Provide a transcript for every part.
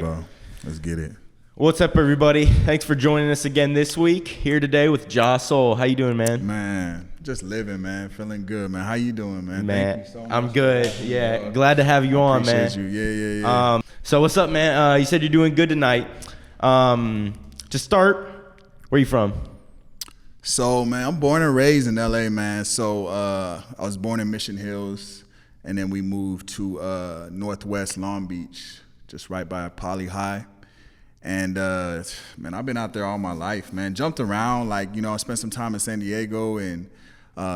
bro. Let's get it. What's up, everybody? Thanks for joining us again this week. Here today with Jah Soul. How you doing, man? Man, just living, man. Feeling good, man. How you doing, man? Man, Thank you so much. I'm good. Yeah, glad to have you on, man. Appreciate you. Yeah. So what's up, man? You said you're doing good tonight. To start, where you from? So, man, I'm born and raised in LA, man. So I was born in Mission Hills, and then we moved to Northwest Long Beach, just right by Poly High. And, man, I've been out there all my life, man. Jumped around, like, you know, I spent some time in San Diego and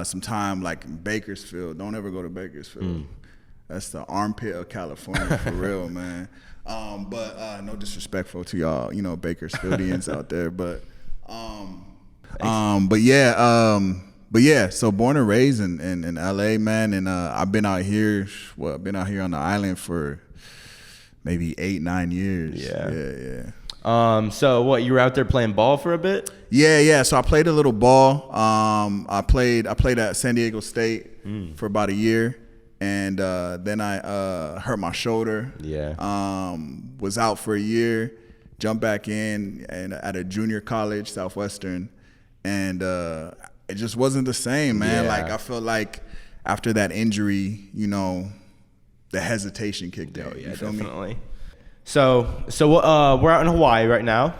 some time, like, in Bakersfield. Don't ever go to Bakersfield. That's the armpit of California, for real, man. But no disrespectful to y'all, you know, Bakersfieldians out there. But yeah, so born and raised in LA, man. And I've been out here, on the island for maybe 8-9 years. Yeah. So what, you were out there playing ball for a bit? Yeah. So I played a little ball. I played at San Diego State for about a year, and then I hurt my shoulder. Yeah. Was out for a year, jumped back in and at a junior college, Southwestern, and it just wasn't the same, man. Yeah. Like I felt like after that injury, you know, the hesitation kicked in. Oh yeah, you feel definitely. Me? So we're out in Hawaii right now.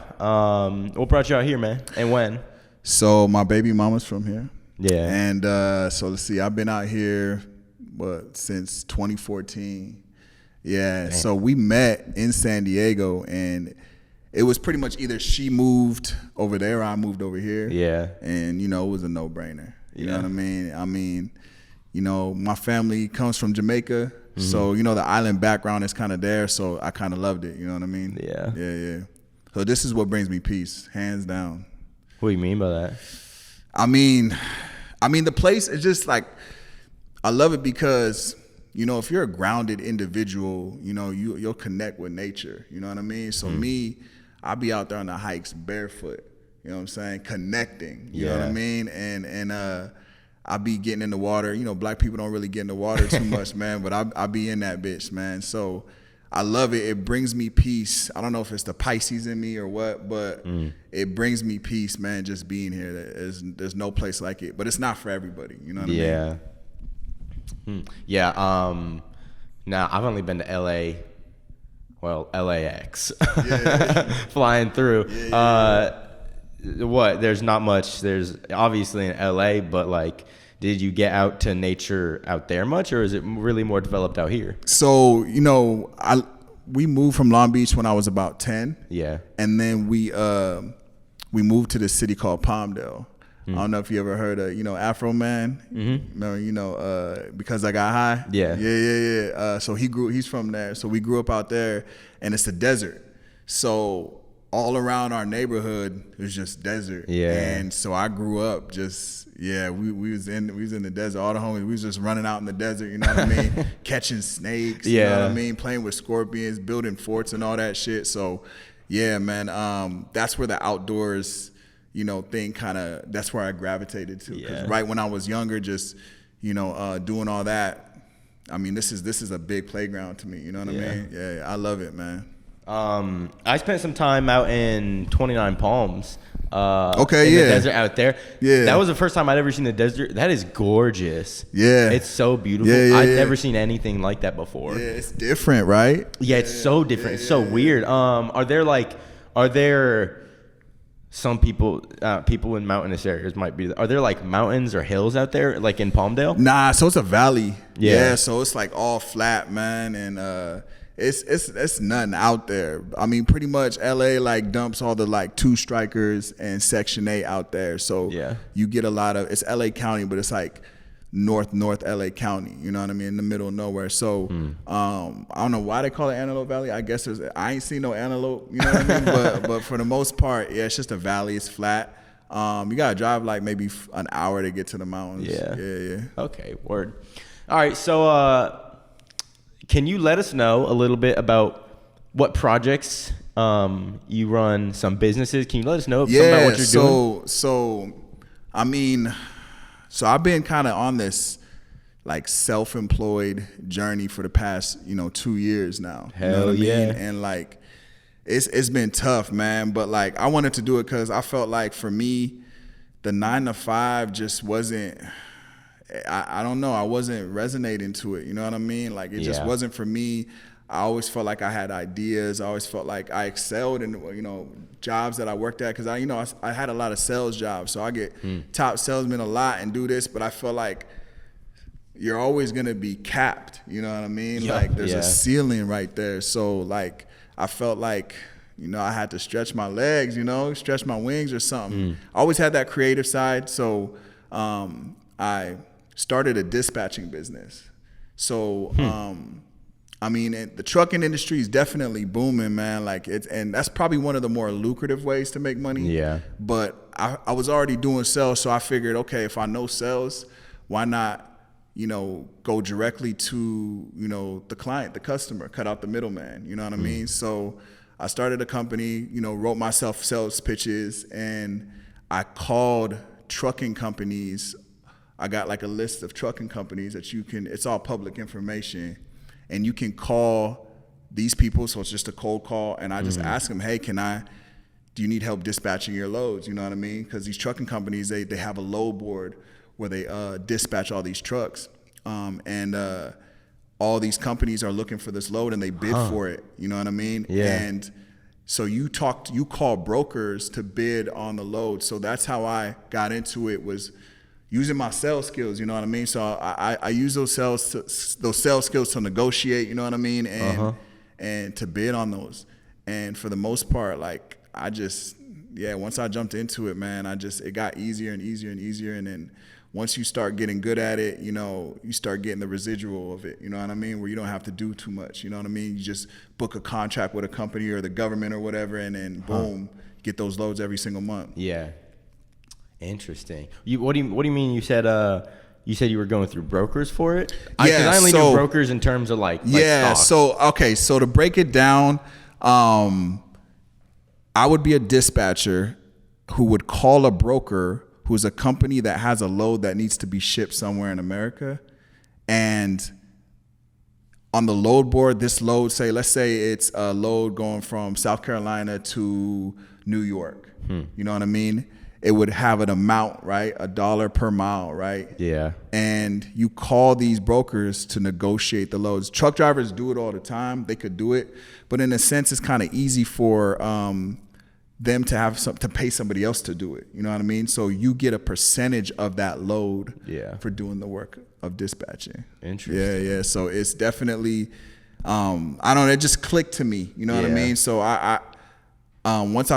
What brought you out here, man, and when? So my baby mama's from here. Yeah. And so let's see, I've been out here since 2014. Yeah. Damn. So we met in San Diego, and it was pretty much either she moved over there or I moved over here. Yeah. And, you know, it was a no-brainer. You know what I mean? I mean, you know, my family comes from Jamaica. Mm-hmm. So, you know, the island background is kind of there. So I kind of loved it. You know what I mean? Yeah. Yeah. So this is what brings me peace, hands down. What do you mean by that? I mean, the place is just like, I love it because, you know, if you're a grounded individual, you know, you'll connect with nature. You know what I mean? So me, I'll be out there on the hikes barefoot, you know what I'm saying? Connecting, you know what I mean? And I'll be getting in the water. You know, black people don't really get in the water too much, man, but I'll be in that bitch, man. So I love it. It brings me peace. I don't know if it's the Pisces in me or what, but it brings me peace, man, just being here. There's no place like it, but it's not for everybody, you know what I mean? Yeah. Now I've only been to LA, LAX, flying through. There's not much. There's obviously in LA, but like, did you get out to nature out there much, or is it really more developed out here? So, you know, we moved from Long Beach when I was about 10. Yeah. And then we moved to this city called Palmdale. I don't know if you ever heard of, you know, Afro Man. Remember, you know, Because I Got High. Yeah. So he's from there. So we grew up out there, and it's a desert. So all around our neighborhood it was just desert. Yeah. And so I grew up just we was in the desert. All the homies, we was just running out in the desert, you know what I mean? Catching snakes, you know what I mean? Playing with scorpions, building forts and all that shit. So yeah, man, that's where the outdoors, you know, thing that's where I gravitated to. Because right when I was younger, just, you know, doing all that, I mean, this is a big playground to me, you know what I mean? Yeah, I love it, man. I spent some time out in 29 Palms. The desert out there. Yeah. That was the first time I'd ever seen the desert. That is gorgeous. Yeah. It's so beautiful. I'd never seen anything like that before. Yeah, it's different, right? Yeah, it's so different. It's so weird. Are there some people in mountainous areas are there like mountains or hills out there like in Palmdale? Nah, so it's a valley. Yeah, so it's like all flat, man, and it's nothing out there. I mean, pretty much LA like dumps all the like two strikers and Section 8 out there. So you get a lot of, it's LA County, but it's like North LA County, you know what I mean, in the middle of nowhere. So I don't know why they call it Antelope Valley. I guess I ain't seen no antelope, you know what I mean? But for the most part, it's just a valley. It's flat. You gotta drive like maybe an hour to get to the mountains. Yeah. Okay, word. All right, so can you let us know a little bit about what projects you run, some businesses? Can you let us know something about what you're doing? So I mean, so I've been kind of on this like self-employed journey for the past, 2 years now. Hell yeah. And like, it's been tough, man. But like, I wanted to do it because I felt like for me, the 9 to 5 just wasn't. I don't know. I wasn't resonating to it. You know what I mean? Like it just wasn't for me. I always felt like I had ideas. I always felt like I excelled in, you know, jobs that I worked at. Cause I had a lot of sales jobs. So I get top salesmen a lot and do this, but I feel like you're always going to be capped. You know what I mean? Like there's a ceiling right there. So like, I felt like, you know, I had to stretch my legs, you know, stretch my wings or something. I always had that creative side. So I started a dispatching business. So, I mean, the trucking industry is definitely booming, man. Like and that's probably one of the more lucrative ways to make money. Yeah. But I was already doing sales, so I figured, okay, if I know sales, why not, you know, go directly to, you know, the client, the customer, cut out the middleman. You know what I mean? So I started a company, you know, wrote myself sales pitches, and I called trucking companies. I got like a list of trucking companies that it's all public information. And you can call these people, so it's just a cold call, and I just ask them, hey, do you need help dispatching your loads? You know what I mean? Because these trucking companies, they have a load board where they dispatch all these trucks. And all these companies are looking for this load, and they bid for it. You know what I mean? Yeah. And so you call brokers to bid on the load. So that's how I got into it, was using my sales skills, you know what I mean? So I use those sales skills to negotiate, you know what I mean? And to bid on those. And for the most part, like once I jumped into it, man, it got easier and easier and easier. And then once you start getting good at it, you know, you start getting the residual of it, you know what I mean? Where you don't have to do too much, you know what I mean? You just book a contract with a company or the government or whatever, and then boom, get those loads every single month. Yeah. Interesting. What do you mean? You said you were going through brokers for it? I only do brokers in terms of like stocks. So to break it down, I would be a dispatcher who would call a broker who's a company that has a load that needs to be shipped somewhere in America, and on the load board, this load, let's say it's a load going from South Carolina to New York. You know what I mean? It would have an amount, right? $1 per mile, right? Yeah. And you call these brokers to negotiate the loads. Truck drivers do it all the time. They could do it. But in a sense, it's kind of easy for them to pay somebody else to do it. You know what I mean? So you get a percentage of that load for doing the work of dispatching. Interesting. Yeah. So it's definitely, it just clicked to me. You know what I mean? So once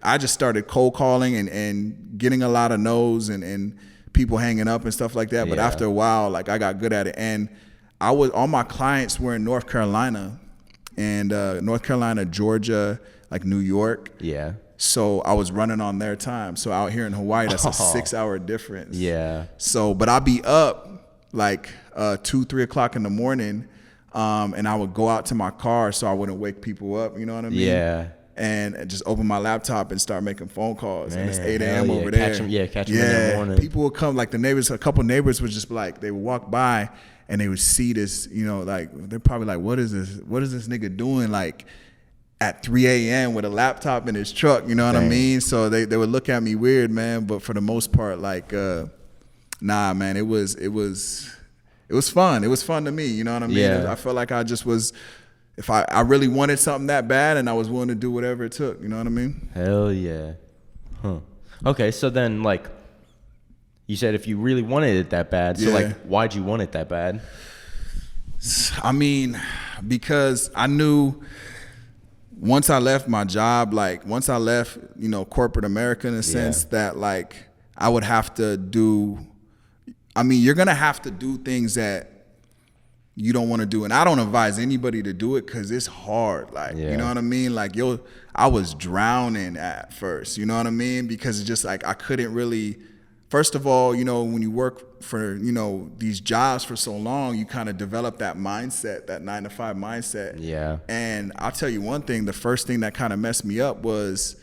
I just started cold calling and getting a lot of no's and people hanging up and stuff like that. But after a while, like I got good at it. And all my clients were in North Carolina and North Carolina, Georgia, like New York. Yeah. So I was running on their time. So out here in Hawaii, that's a 6-hour difference. Yeah. So, but I'll be up like 2-3 o'clock in the morning, and I would go out to my car so I wouldn't wake people up. You know what I mean? Yeah. And just open my laptop and start making phone calls. Man, and it's 8 a.m. over there. Catch them in the morning. People would come, like the neighbors, a couple neighbors would just be like, they would walk by and they would see this, you know, like they're probably like, what is this? What is this nigga doing like at 3 a.m. with a laptop in his truck? You know what I mean? So they would look at me weird, man. But for the most part, like, nah, man, it was fun. It was fun to me. You know what I mean? Yeah. I felt like I just was. If I really wanted something that bad, and I was willing to do whatever it took, you know what I mean? Hell yeah. Huh. Okay, so then, like, you said if you really wanted it that bad, so, like, why'd you want it that bad? I mean, because I knew once I left my job, like, once I left, you know, corporate America in a sense that, like, I would have to you're going to have to do things that you don't want to do. And I don't advise anybody to do it because it's hard. Like, you know what I mean? Like, I was drowning at first, you know what I mean? Because it's just like, I couldn't really, first of all, you know, when you work for, you know, these jobs for so long, you kind of develop that mindset, that 9 to 5 mindset. Yeah. And I'll tell you one thing, the first thing that kind of messed me up was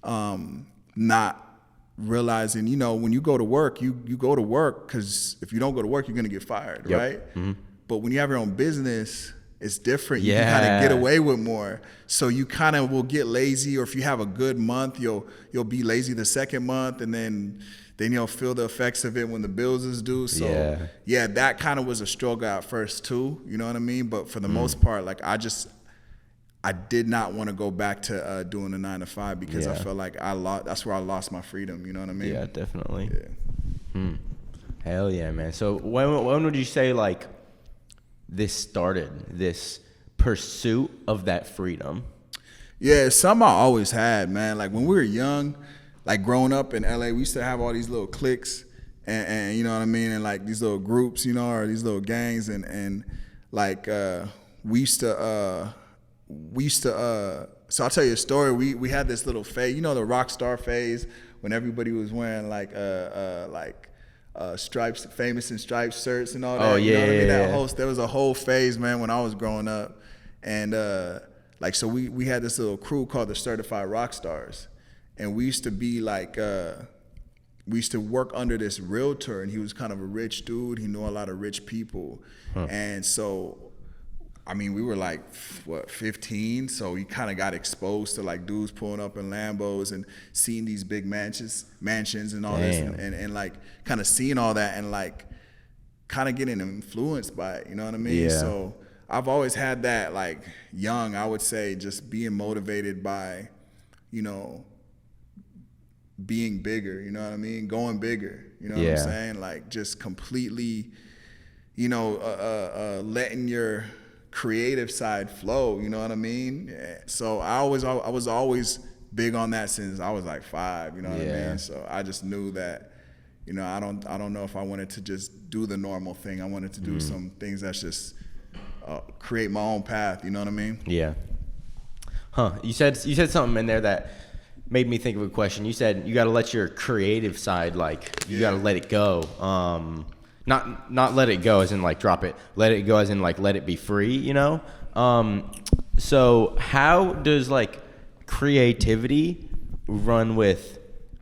not realizing, you know, when you go to work, you go to work because if you don't go to work, you're going to get fired, right? Mm-hmm. But when you have your own business, it's different. You can kind of get away with more. So you kind of will get lazy, or if you have a good month, you'll be lazy the second month, and then you'll feel the effects of it when the bills is due. So yeah, that kind of was a struggle at first too. You know what I mean? But for the most part, like I did not want to go back to doing a 9 to 5 because I felt like that's where I lost my freedom. You know what I mean? Yeah, definitely. Yeah. Hell yeah, man. So when would you say like this started, this pursuit of that freedom? Yeah, it's something I always had, man. Like when we were young, like growing up in LA, we used to have all these little cliques and you know what I mean, and like these little groups, you know, or these little gangs, and like we used to so I'll tell you a story. We had this little phase, you know, the rock star phase, when everybody was wearing like stripes, famous in stripes shirts and all that. You know what I mean? There was a whole phase, man, when I was growing up. And like, so we had this little crew called the Certified Rock Stars. And we used to be like, we used to work under this realtor, and he was kind of a rich dude. He knew a lot of rich people. And so, I mean, we were like, 15? So we kind of got exposed to like dudes pulling up in Lambos and seeing these big mansions and all this, and like kind of seeing all that and like kind of getting influenced by it, you know what I mean? So I've always had that, like young, I would say, just being motivated by, you know, being bigger, you know what I mean? Going bigger, you know what I'm saying? Like just completely, you know, letting your creative side flow, you know what I mean? So I was always big on that since I was like 5, you know what I mean? So I just knew that, you know, I don't know if I wanted to just do the normal thing. I wanted to do some things that's just create my own path, you know what I mean? Yeah. You said something in there that made me think of a question. You said you got to let your creative side, like you got to let it go. Not let it go as in like drop it. Let it go as in like let it be free, you know? So how does like creativity run with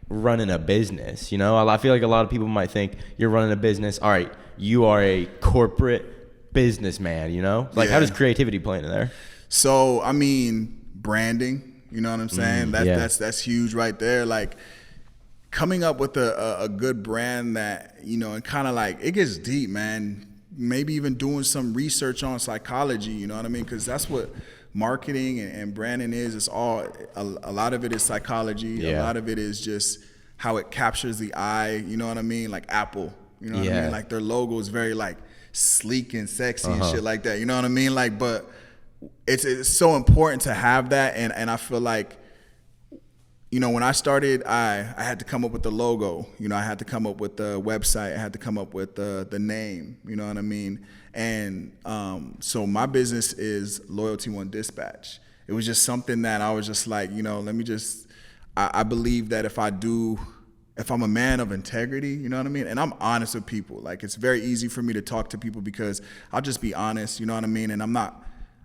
running a business? You know, I feel like a lot of people might think you're running a business. All right, you are a corporate businessman, you know? Like how does creativity play in there? So, I mean, branding, you know what I'm saying? That's huge right there. Like, coming up with a good brand that, you know, and kind of like, it gets deep, man. Maybe even doing some research on psychology, you know what I mean? Because that's what marketing and branding is. It's all, a lot of it is psychology. A lot of it is just how it captures the eye, you know what I mean? Like Apple, you know what I mean? Like their logo is very like sleek and sexy and shit like that, you know what I mean? Like, but it's so important to have that. And I feel like, you know, when I started, I had to come up with the logo. You know, I had to come up with the website. I had to come up with the name. You know what I mean? And so my business is Loyalty One Dispatch. It was just something that I was just like, you know, let me just. I believe that if I'm a man of integrity, you know what I mean, and I'm honest with people. Like it's very easy for me to talk to people because I'll just be honest. You know what I mean? And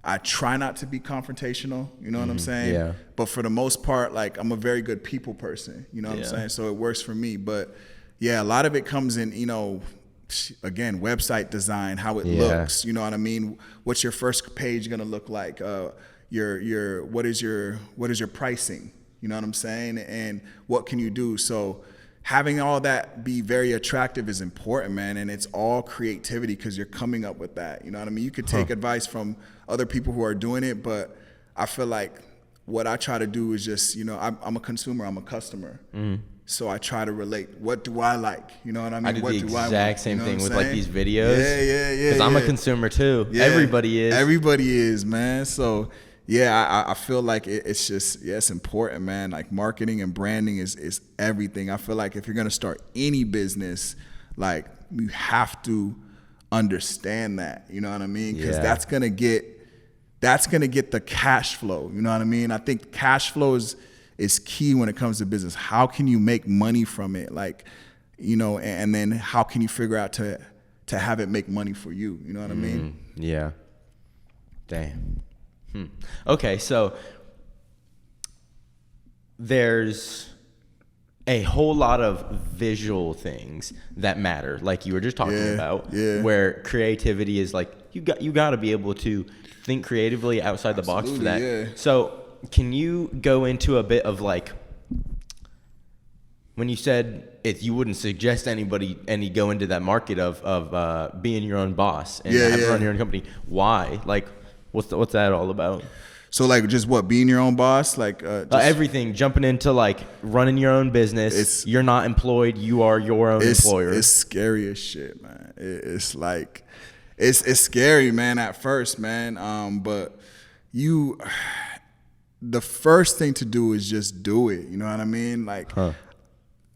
I try not to be confrontational, you know what I'm saying? Yeah. But for the most part, like I'm a very good people person, you know what I'm saying? So it works for me. But yeah, a lot of it comes in, you know, again, website design, how it looks, you know what I mean? What's your first page gonna look like? What is your pricing? You know what I'm saying? And what can you do? So having all that be very attractive is important, man. And it's all creativity because you're coming up with that. You know what I mean? You could take advice from other people who are doing it, but I feel like what I try to do is just, you know, I'm a consumer, I'm a customer. So I try to relate. What do I like? You know what I mean? I do what the do exact same thing with like these videos. Yeah. Because I'm a consumer too. Yeah. Everybody is, man. So yeah, I feel like it's just, it's important, man. Like marketing and branding is everything. I feel like if you're going to start any business, like you have to understand that, you know what I mean? Because that's going to get the cash flow. You know what I mean? I think cash flow is key when it comes to business. How can you make money from it? Like, you know, and then how can you figure out to have it make money for you? You know what I mean? Yeah. Damn. Okay, so there's a whole lot of visual things that matter, like you were just talking about, where creativity is like, you got to be able to think creatively outside the box for that. Yeah. So can you go into a bit of like, when you said you wouldn't suggest anybody go into that market of being your own boss and run your own company, why? Like, what's that all about? So like just what, being your own boss, like everything, jumping into like running your own business. You're not employed, you are your own employer. It's scary as shit, man. It's like it's scary, man, at first, man. But the first thing to do is just do it. You know what I mean? Like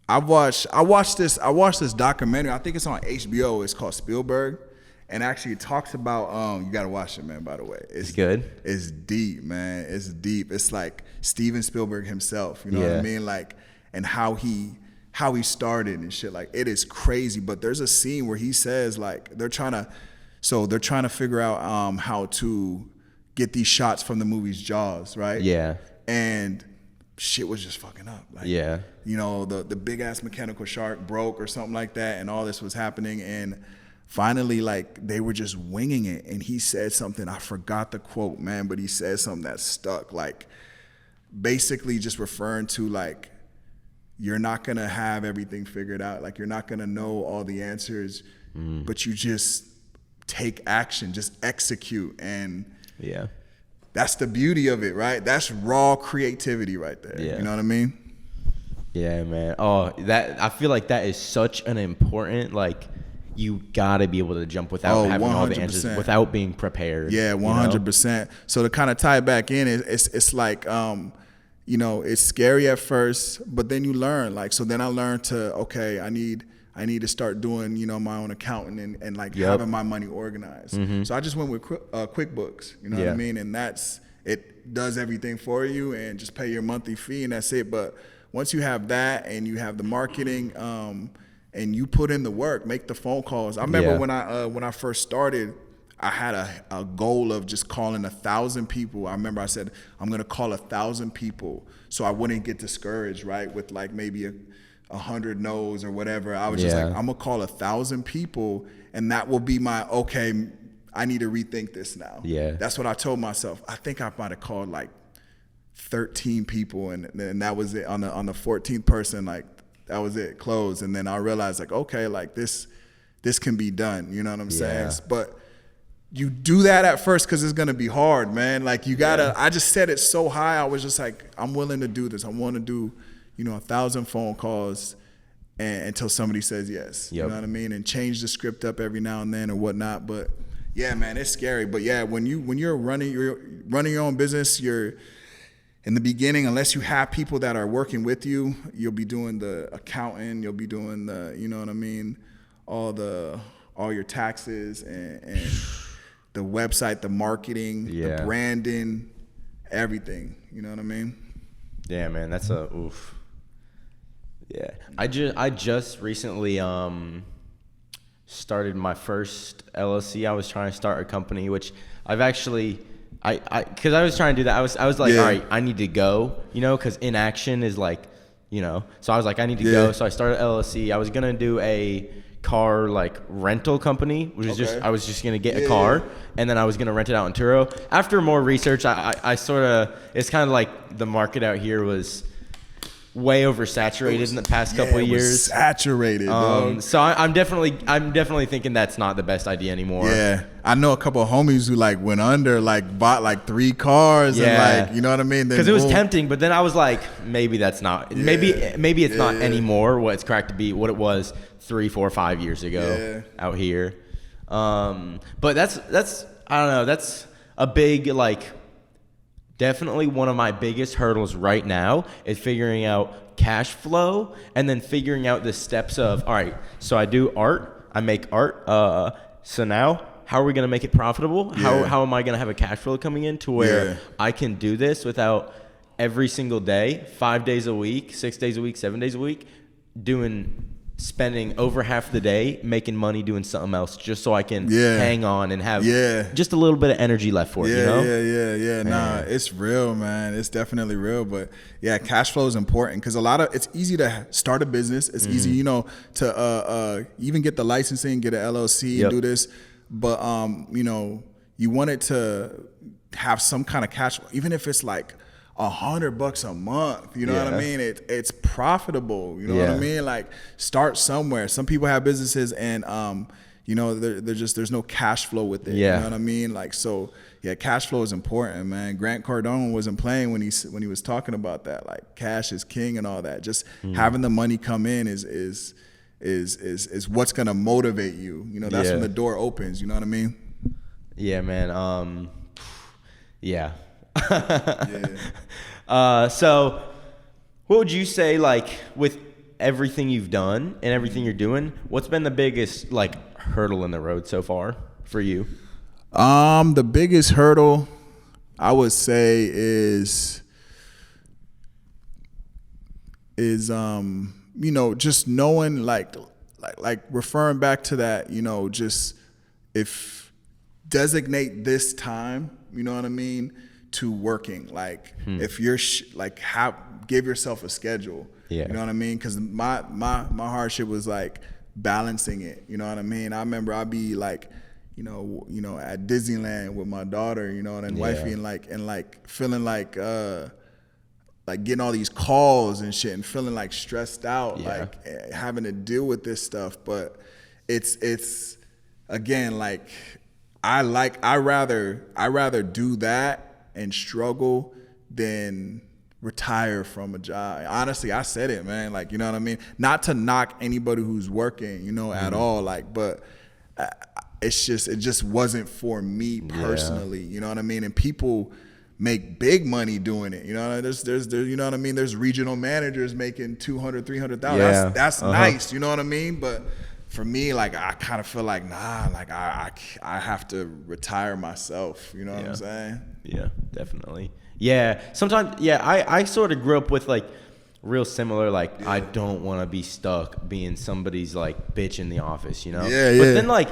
I watched this documentary. I think it's on HBO. It's called Spielberg. And actually, it talks about you gotta watch it, man. By the way, it's good. It's deep, man. It's deep. It's like Steven Spielberg himself. You know what I mean? Like, and how he started and shit. Like, it is crazy. But there's a scene where he says like they're trying to figure out how to get these shots from the movie's Jaws, right? Yeah. And shit was just fucking up. Like, you know, the big ass mechanical shark broke or something like that, and all this was happening and. Finally, like, they were just winging it, and he said something, I forgot the quote, man, but he said something that stuck, like, basically just referring to, like, you're not gonna have everything figured out, like, you're not gonna know all the answers, but you just take action, just execute, and that's the beauty of it, right? That's raw creativity right there, you know what I mean? Yeah, man. Oh, I feel like that is such an important, like, you gotta be able to jump without having 100%. All the answers, without being prepared. Yeah, 100%. You know? So to kind of tie it back in, it's like, you know, it's scary at first, but then you learn. Like, so then I learned to, okay, I need to start doing, you know, my own accounting and like having my money organized. So I just went with QuickBooks. You know what I mean? And it does everything for you, and just pay your monthly fee, and that's it. But once you have that, and you have the marketing, and you put in the work, make the phone calls. I remember when I first started, I had a goal of just calling 1,000 people. I remember I said, I'm gonna call 1,000 people so I wouldn't get discouraged, right? With like maybe 100 no's or whatever. I was just like, I'm gonna call 1,000 people, and that will be my, okay, I need to rethink this now. Yeah. That's what I told myself. I think I might have called like 13 people, and that was it. On the 14th person, like, that was it, closed. And then I realized, like, okay, like this can be done. You know what I'm saying? But you do that at first because it's gonna be hard, man. Like, you gotta. I just set it so high. I was just like, I'm willing to do this. I want to do, you know, 1,000 phone calls until somebody says yes. You know what I mean? And change the script up every now and then or whatnot. But yeah, man, it's scary. But yeah, when you're running your own business, you're in the beginning, unless you have people that are working with you, you'll be doing the accounting, you'll be doing the, you know what I mean, all your taxes and the website, the marketing, the branding, everything. You know what I mean? Yeah, man, that's a oof. Yeah, I just recently started my first LLC. I was trying to start a company, which I've actually. Because I was trying to do that. I was like, all right, I need to go, you know, because inaction is like, you know. So I was like, I need to go. So I started LLC. I was gonna do a car like rental company, which is I was just gonna get a car, and then I was gonna rent it out in Turo. After more research, I sort of, it's kind of like the market out here was way oversaturated in the past couple of years. Saturated. So I'm definitely thinking that's not the best idea anymore. Yeah, I know a couple of homies who like went under, like bought like 3 cars, and like, you know what I mean? Because it was tempting, but then I was like, maybe that's not. Maybe it's not anymore what it's cracked to be, what it was 3, 4, 5 years ago out here. But that's I don't know. That's a big like. Definitely one of my biggest hurdles right now is figuring out cash flow, and then figuring out the steps of, all right, so I do art, I make art. So now how are we going to make it profitable? How am I going to have a cash flow coming in to where I can do this without every single day, 5 days a week, 6 days a week, 7 days a week, spending over half the day making money doing something else just so I can hang on and have just a little bit of energy left for it, you know? Yeah. Nah, it's real, man. It's definitely real. But yeah, cash flow is important because it's easy to start a business. It's easy, you know, to even get the licensing, get an LLC and do this. but you know, you want it to have some kind of cash flow, even if it's like $100 a month. You know what I mean? It's profitable. You know what I mean? Like, start somewhere. Some people have businesses and you know, there's no cash flow with it. You know what I mean? Like, so yeah, cash flow is important, man. Grant Cardone wasn't playing when he was talking about that. Like, cash is king and all that. Just having the money come in is what's gonna motivate you. You know, that's when the door opens. You know what I mean? Yeah, man. Yeah. So what would you say, like, with everything you've done and everything you're doing, what's been the biggest, like, hurdle in the road so far for you? The biggest hurdle I would say is you know, just knowing, like referring back to that, you know, just if designate this time, you know what I mean, to working. Like, if you're give yourself a schedule. You know what I mean? Because my hardship was like balancing it. You know what I mean? I remember I'd be like, you know, at Disneyland with my daughter, you know, and wifey, and like feeling like getting all these calls and shit, and feeling like stressed out, like having to deal with this stuff. But it's again, like, I rather do that and struggle than retire from a job. Honestly, I said it, man. Like, you know what I mean? Not to knock anybody who's working, you know, at all. Like, but it just wasn't for me personally. You know what I mean? And people make big money doing it. You know, there's you know what I mean? There's regional managers making $200,000, $300,000. That's nice. You know what I mean? But for me, like, I kind of feel like, nah, like I have to retire myself. You know what I'm saying? Yeah, definitely. Yeah, sometimes, I sort of grew up with, like, real similar, like, I don't want to be stuck being somebody's, like, bitch in the office, you know? But then, like,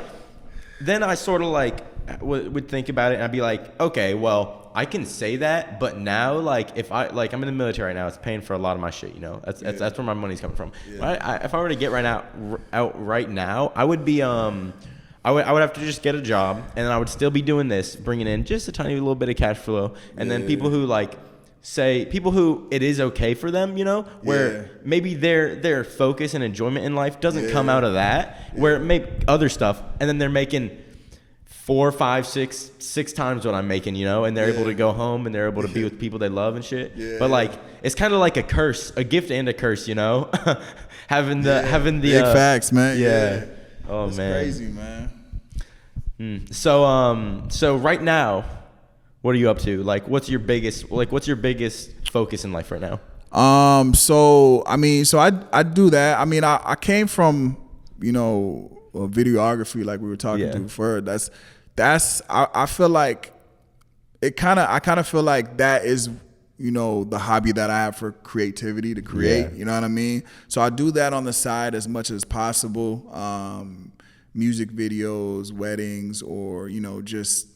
then I sort of, like, would think about it, and I'd be like, okay, well, I can say that, but now, like, if I'm in the military right now, it's paying for a lot of my shit, you know? That's where my money's coming from. If I were to get out right now, I would be, I would have to just get a job, and then I would still be doing this, bringing in just a tiny little bit of cash flow. And then people who, like, say, people who it is okay for them, you know, where maybe their focus and enjoyment in life doesn't come out of that, where it make other stuff, and then they're making 4, 5, 6 times what I'm making, you know, and they're able to go home and they're able to be with people they love and shit. But, like, it's kind of like a curse, a gift and a curse, you know, having the big facts, man. Oh, that's man. Crazy, man. So right now, what are you up to? Like, what's your biggest focus in life right now? So I do that. I mean, I came from, you know, videography, like we were talking to before. I feel like I kind of feel like that is, you know, the hobby that I have for creativity, to create, you know what I mean? So I do that on the side as much as possible. Music videos, weddings, or, you know, just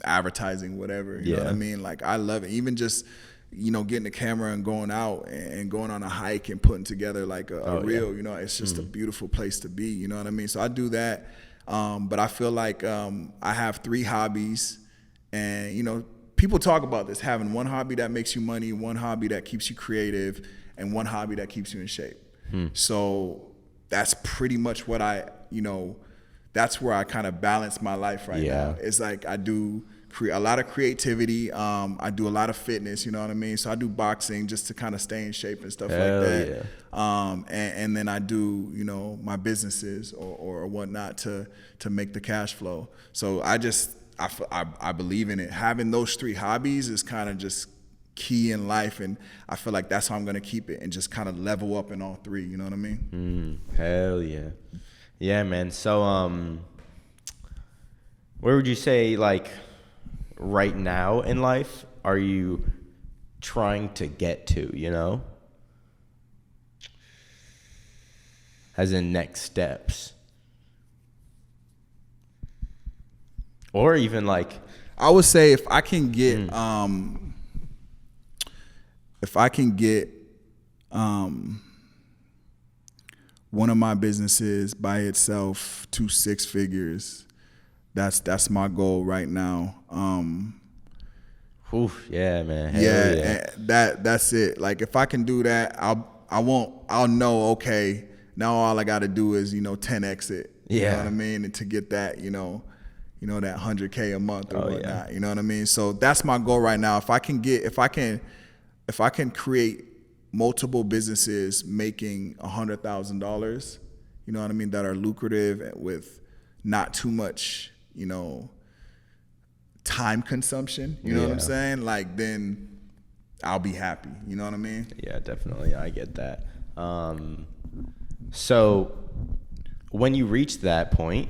advertising, whatever, you know what I mean? Like, I love it. Even just, you know, getting the camera and going out and going on a hike and putting together like a reel, you know, it's just a beautiful place to be, you know what I mean? So I do that. But I feel like I have 3 hobbies, and, you know, people talk about this, having one hobby that makes you money, one hobby that keeps you creative, and one hobby that keeps you in shape. So that's pretty much what that's where I kind of balance my life right now. It's like I do a lot of creativity. I do a lot of fitness, you know what I mean? So I do boxing just to kind of stay in shape and stuff like that. And then I do, you know, my businesses or whatnot to make the cash flow. So I believe in it. Having those 3 hobbies is kind of just key in life, and I feel like that's how I'm gonna keep it and just kind of level up in all 3. You know what I mean? Hell yeah. Yeah, man. So, where would you say, like, right now in life are you trying to get to, you know? As in next steps. Or even, like, I would say if I can get one of my businesses by itself to 6 figures, that's my goal right now. Oof, yeah, man. Yeah, that's it. Like if I can do that, I'll know, okay, now all I got to do is, 10x it. You know what I mean? And to get that, that 100K a month or whatnot. Yeah. You know what I mean? So that's my goal right now. If I can create multiple businesses making $100,000, you know what I mean, that are lucrative with not too much, time consumption, you know what I'm saying? Like, then I'll be happy, you know what I mean? Yeah, definitely. I get that. So when you reach that point,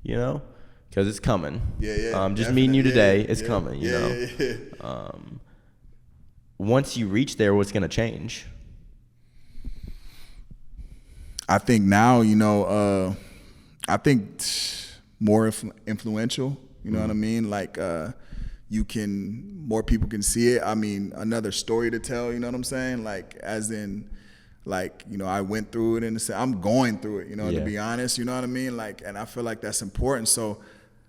because it's coming. Yeah. Just meeting you today, it's coming, you know? Yeah. Once you reach there, what's going to change? I think now, I think more influential, you know what I mean? Like, more people can see it. I mean, another story to tell, you know what I'm saying? Like, as in, like, I went through it and I'm going through it, to be honest, you know what I mean? Like, and I feel like that's important. So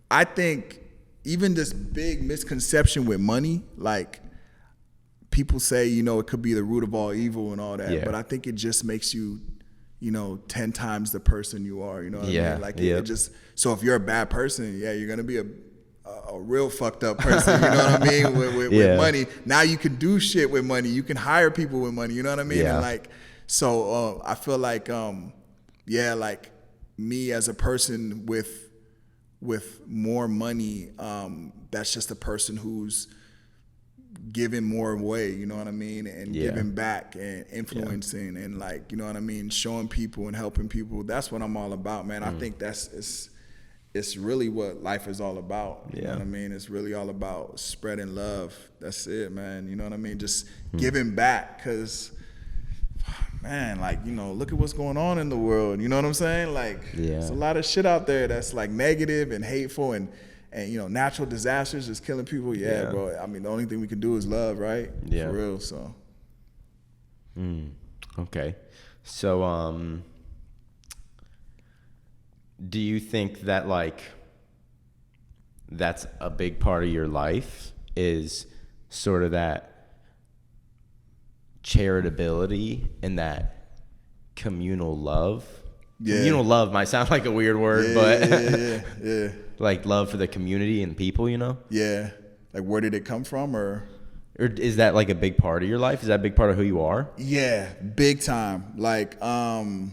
I think even this big misconception with money, like, people say, it could be the root of all evil and all that, but I think it just makes you, 10 times the person you are, you know what I mean? Like, it just, so if you're a bad person, you're going to be a real fucked up person, you know what I mean? With money. Now you can do shit with money. You can hire people with money, you know what I mean? And like, so I feel like, like me as a person with more money, that's just a person who's giving more away, you know what I mean? And giving back and influencing and, like, you know what I mean? Showing people and helping people. That's what I'm all about, man. I think it's really what life is all about. You know what I mean? It's really all about spreading love. That's it, man. You know what I mean? Just giving back, because, man, like, look at what's going on in the world. You know what I'm saying? Like, there's a lot of shit out there that's, like, negative and hateful and natural disasters just killing people. Bro. I mean, the only thing we can do is love, right? Yeah. For real, so. Okay. So, do you think that, like, that's a big part of your life, is sort of that charitability and that communal love? Communal love might sound like a weird word, but yeah. Like love for the community and people, Yeah. Like, where did it come from, or is that like a big part of your life? Is that a big part of who you are? Yeah, big time. Like, like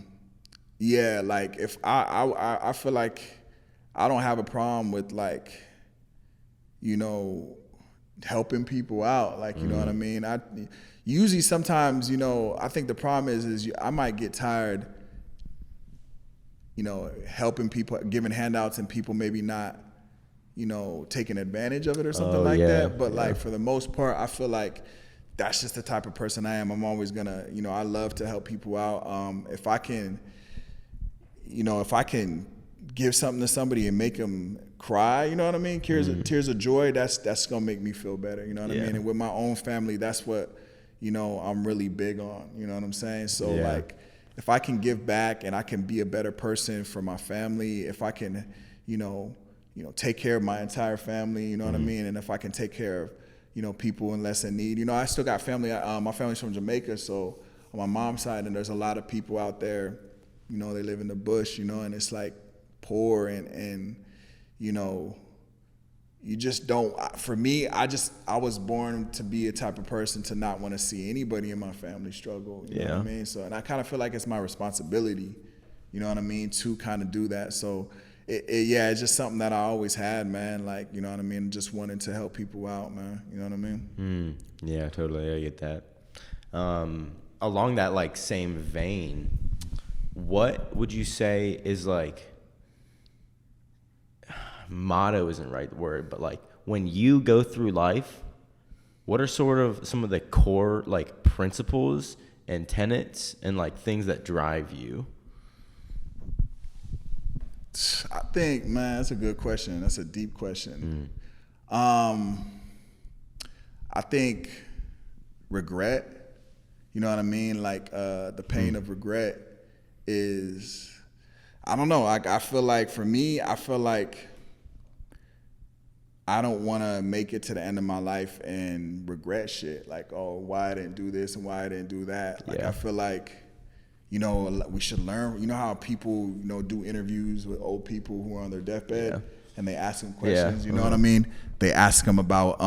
if I feel like I don't have a problem with, like, helping people out. Like, you know what I mean? I usually sometimes, I think the problem is I might get tired, helping people, giving handouts, and people maybe not, taking advantage of it or something that. But like, for the most part, I feel like that's just the type of person I am. I'm always gonna, I love to help people out. If I can give something to somebody and make them cry, you know what I mean? Tears of joy, that's gonna make me feel better, you know what I mean? And with my own family, that's what, I'm really big on, you know what I'm saying? So like, if I can give back and I can be a better person for my family, if I can, take care of my entire family, you know what I mean? And if I can take care of, people in less in need, I still got family. My family's from Jamaica, so on my mom's side, and there's a lot of people out there, they live in the bush, and it's like poor and you just don't, for me, I was born to be a type of person to not want to see anybody in my family struggle, you know what I mean? So, and I kind of feel like it's my responsibility, you know what I mean, to kind of do that. So it's just something that I always had, man, like, you know what I mean, just wanting to help people out, man, you know what I mean? Yeah, totally, I get that. Along that, like, same vein, what would you say is, like, motto isn't the right word, but, like, when you go through life, what are sort of some of the core, like, principles and tenets and, like, things that drive you? I think, man, that's a good question. That's a deep question. I think regret, you know what I mean? Like, the pain of regret is, I don't know. I feel like, for me, I feel like I don't want to make it to the end of my life and regret shit. Like, oh, why I didn't do this and why I didn't do that. Like, I feel like, you know, we should learn. You know how people, you know, do interviews with old people who are on their deathbed and they ask them questions. You know what I mean? They ask them about,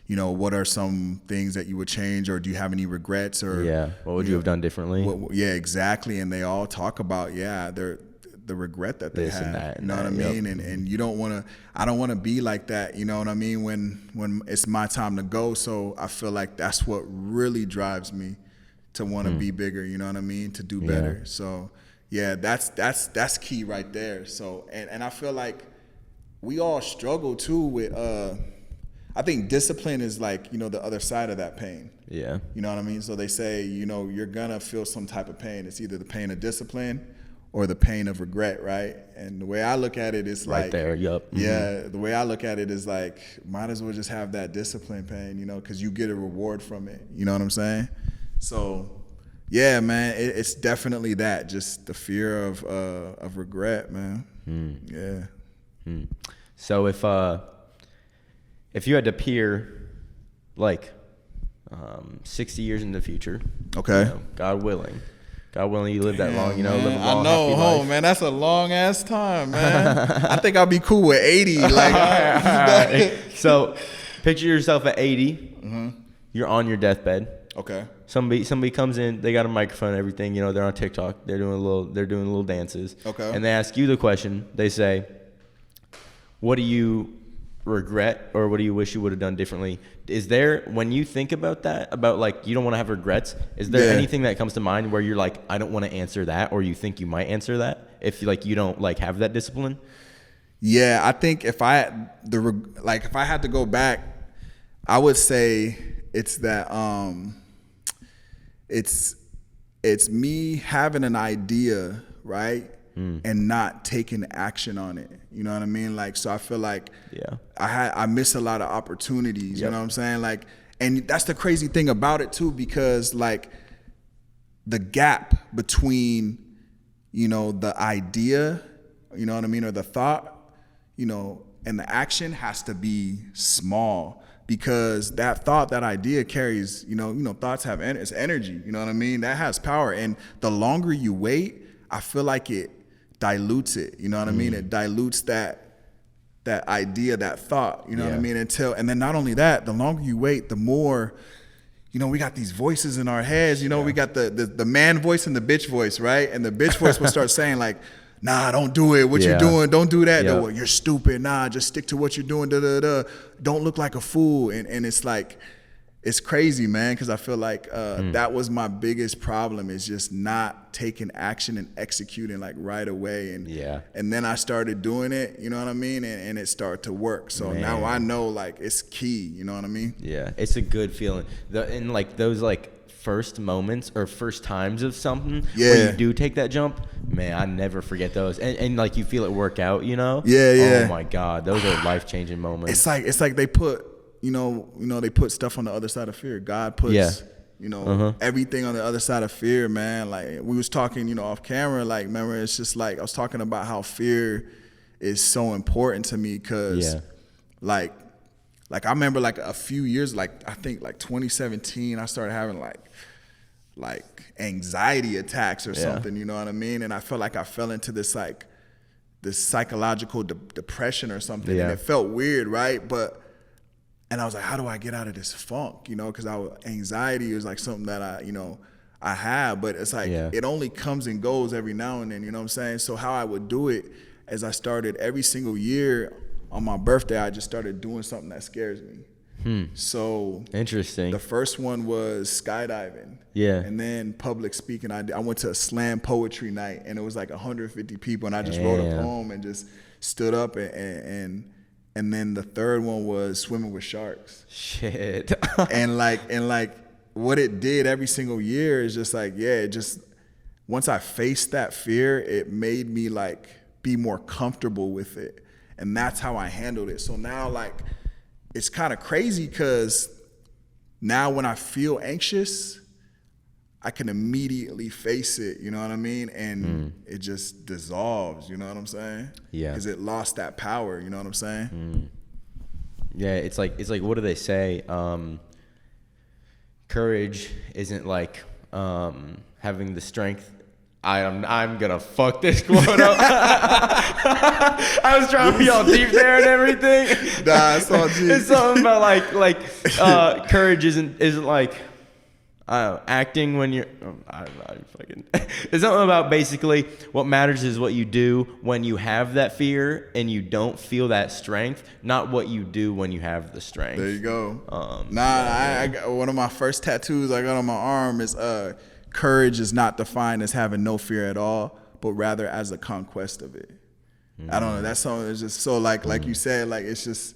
you know, what are some things that you would change, or do you have any regrets, or what would you have done differently? Exactly. And they all talk about the regret that they had. You know what I mean? And you don't want to. I don't want to be like that. You know what I mean? When it's my time to go. So I feel like that's what really drives me to want to be bigger. You know what I mean? To do better. So that's key right there. So and I feel like we all struggle too with. I think discipline is like, you know, the other side of that pain. Yeah. You know what I mean? So they say, you know, you're gonna feel some type of pain. It's either the pain of discipline or the pain of regret, right? And the way I look at it is right there, Yeah, the way I look at it is like, might as well just have that discipline pain, you know, because you get a reward from it. You know what I'm saying? So, yeah, man, it's definitely that, just the fear of regret, man. Yeah. So if you had to peer, like, 60 years in the future, okay, you know, God willing, you live that long, you know, live a long, I know, happy life. Man, that's a long ass time, man. I think I'll be cool with 80. Like, so, picture yourself at 80. You're on your deathbed. Okay. Somebody comes in, they got a microphone and everything, you know, they're on TikTok, they're doing little dances. Okay. And they ask you the question. They say, "What do you regret, or what do you wish you would have done differently?" Is there, when you think about that, about like you don't want to have regrets, is there anything that comes to mind where you're like, I don't want to answer that, or you think you might answer that if you don't like have that discipline? Yeah, I think if I had to go back, I would say it's that it's me having an idea, right? And not taking action on it. You know what I mean? Like, so I feel like I miss a lot of opportunities, you know what I'm saying? Like, and that's the crazy thing about it too, because like the gap between, you know, the idea, you know what I mean, or the thought, you know, and the action has to be small, because that thought, that idea carries, you know, thoughts have it's energy, you know what I mean? That has power. And the longer you wait, I feel like it dilutes it, you know what I mean? It dilutes that idea, that thought, you know what I mean? And then not only that, the longer you wait, the more, you know, we got these voices in our heads, you know, we got the man voice and the bitch voice, right? And the bitch voice will start saying like, nah, don't do it. What you doing? Don't do that. Though. You're stupid. Nah, just stick to what you're doing. Don't look like a fool. And it's like, it's crazy, man, because I feel like that was my biggest problem, is just not taking action and executing like right away. And then I started doing it, you know what I mean? And it started to work. So now I know like it's key, you know what I mean? Yeah, it's a good feeling. And like those like first moments or first times of something where you do take that jump, man, I never forget those. And like you feel it work out, you know? Oh my God, those are life-changing moments. It's like they put, you know, they put stuff on the other side of fear. God puts, you know, everything on the other side of fear, man. Like we was talking, you know, off camera, like, remember, it's just like, I was talking about how fear is so important to me, because like I remember like a few years, like I think like 2017, I started having like anxiety attacks or something, you know what I mean? And I felt like I fell into this like this psychological depression or something, and it felt weird, right? And I was like, how do I get out of this funk? You know, because anxiety is like something that I have, but it's like it only comes and goes every now and then, you know what I'm saying? So how I would do it is I started every single year on my birthday, I just started doing something that scares me. So interesting. The first one was skydiving. And then public speaking. I went to a slam poetry night, and it was like 150 people, and I just wrote a poem and just stood up and then the third one was swimming with sharks. Shit. and like what it did every single year is just like, it just, once I faced that fear, it made me like be more comfortable with it. And that's how I handled it. So now like, it's kind of crazy, because now when I feel anxious, I can immediately face it, you know what I mean? And it just dissolves, you know what I'm saying? Yeah. Because it lost that power, you know what I'm saying? Yeah, it's like what do they say? Courage isn't like having the strength. I'm gonna fuck this quote up. I was trying to be all deep there and everything. Nah, it's all deep. It's something about like courage isn't like acting when you're. It's something about basically what matters is what you do when you have that fear and you don't feel that strength, not what you do when you have the strength. There you go. I got one of my first tattoos I got on my arm is courage is not defined as having no fear at all, but rather as a conquest of it. I don't know. That's something that's just so like you said, like it's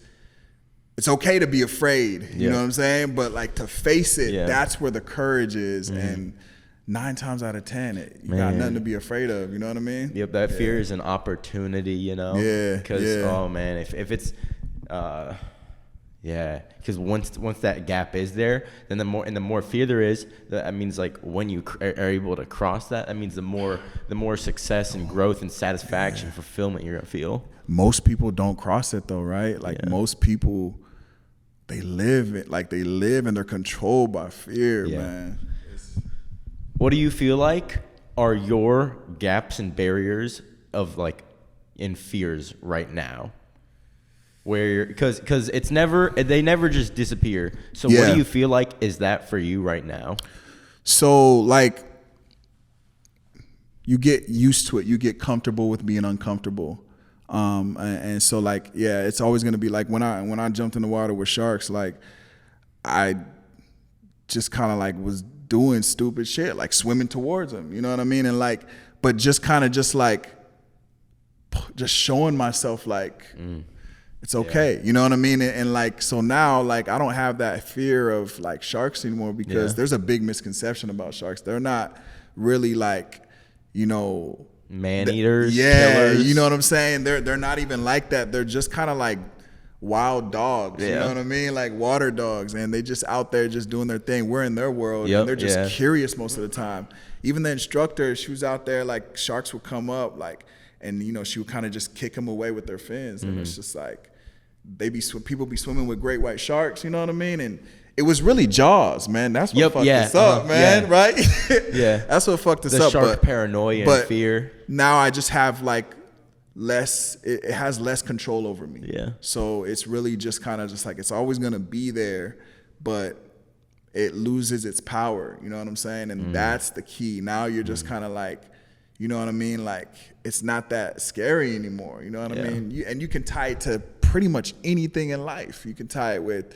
okay to be afraid, you know what I'm saying? But like to face it, that's where the courage is. And 9 times out of 10, you got nothing to be afraid of. You know what I mean? Yep. That fear is an opportunity, you know? Yeah. Because, oh man, if it's, because once that gap is there, then the more fear there is, that means like when you are able to cross that means the more success and growth and satisfaction, fulfillment you're gonna feel. Most people don't cross it though, right? Like most people, they live and they're controlled by fear, man. What do you feel like are your gaps and barriers of like in fears right now? Where because they never just disappear. So what do you feel like is that for you right now? So like you get used to it. You get comfortable with being uncomfortable. And so like, it's always going to be like when I jumped in the water with sharks, like I just kind of like was doing stupid shit, like swimming towards them, you know what I mean? And like, but just kind of just showing myself like, it's okay. You know what I mean? And like, so now like, I don't have that fear of like sharks anymore because there's a big misconception about sharks. They're not really like, you know, man-eaters, killers. You know what I'm saying? They're not even like that. They're just kind of like wild dogs, you know what I mean? Like water dogs, and they just out there just doing their thing. We're in their world, and they're just curious most of the time. Even the instructor, she was out there, like sharks would come up, like, and you know, she would kind of just kick them away with their fins, and it's just like people be swimming with great white sharks, you know what I mean? And it was really Jaws, man. That's what fucked us up, man. Right? That's what fucked us up. The shark paranoia and fear. Now I just have like less. It has less control over me. Yeah. So it's really just kind of just like it's always gonna be there, but it loses its power. You know what I'm saying? And that's the key. Now you're just kind of like, you know what I mean? Like it's not that scary anymore. You know what I mean? You can tie it to pretty much anything in life. You can tie it with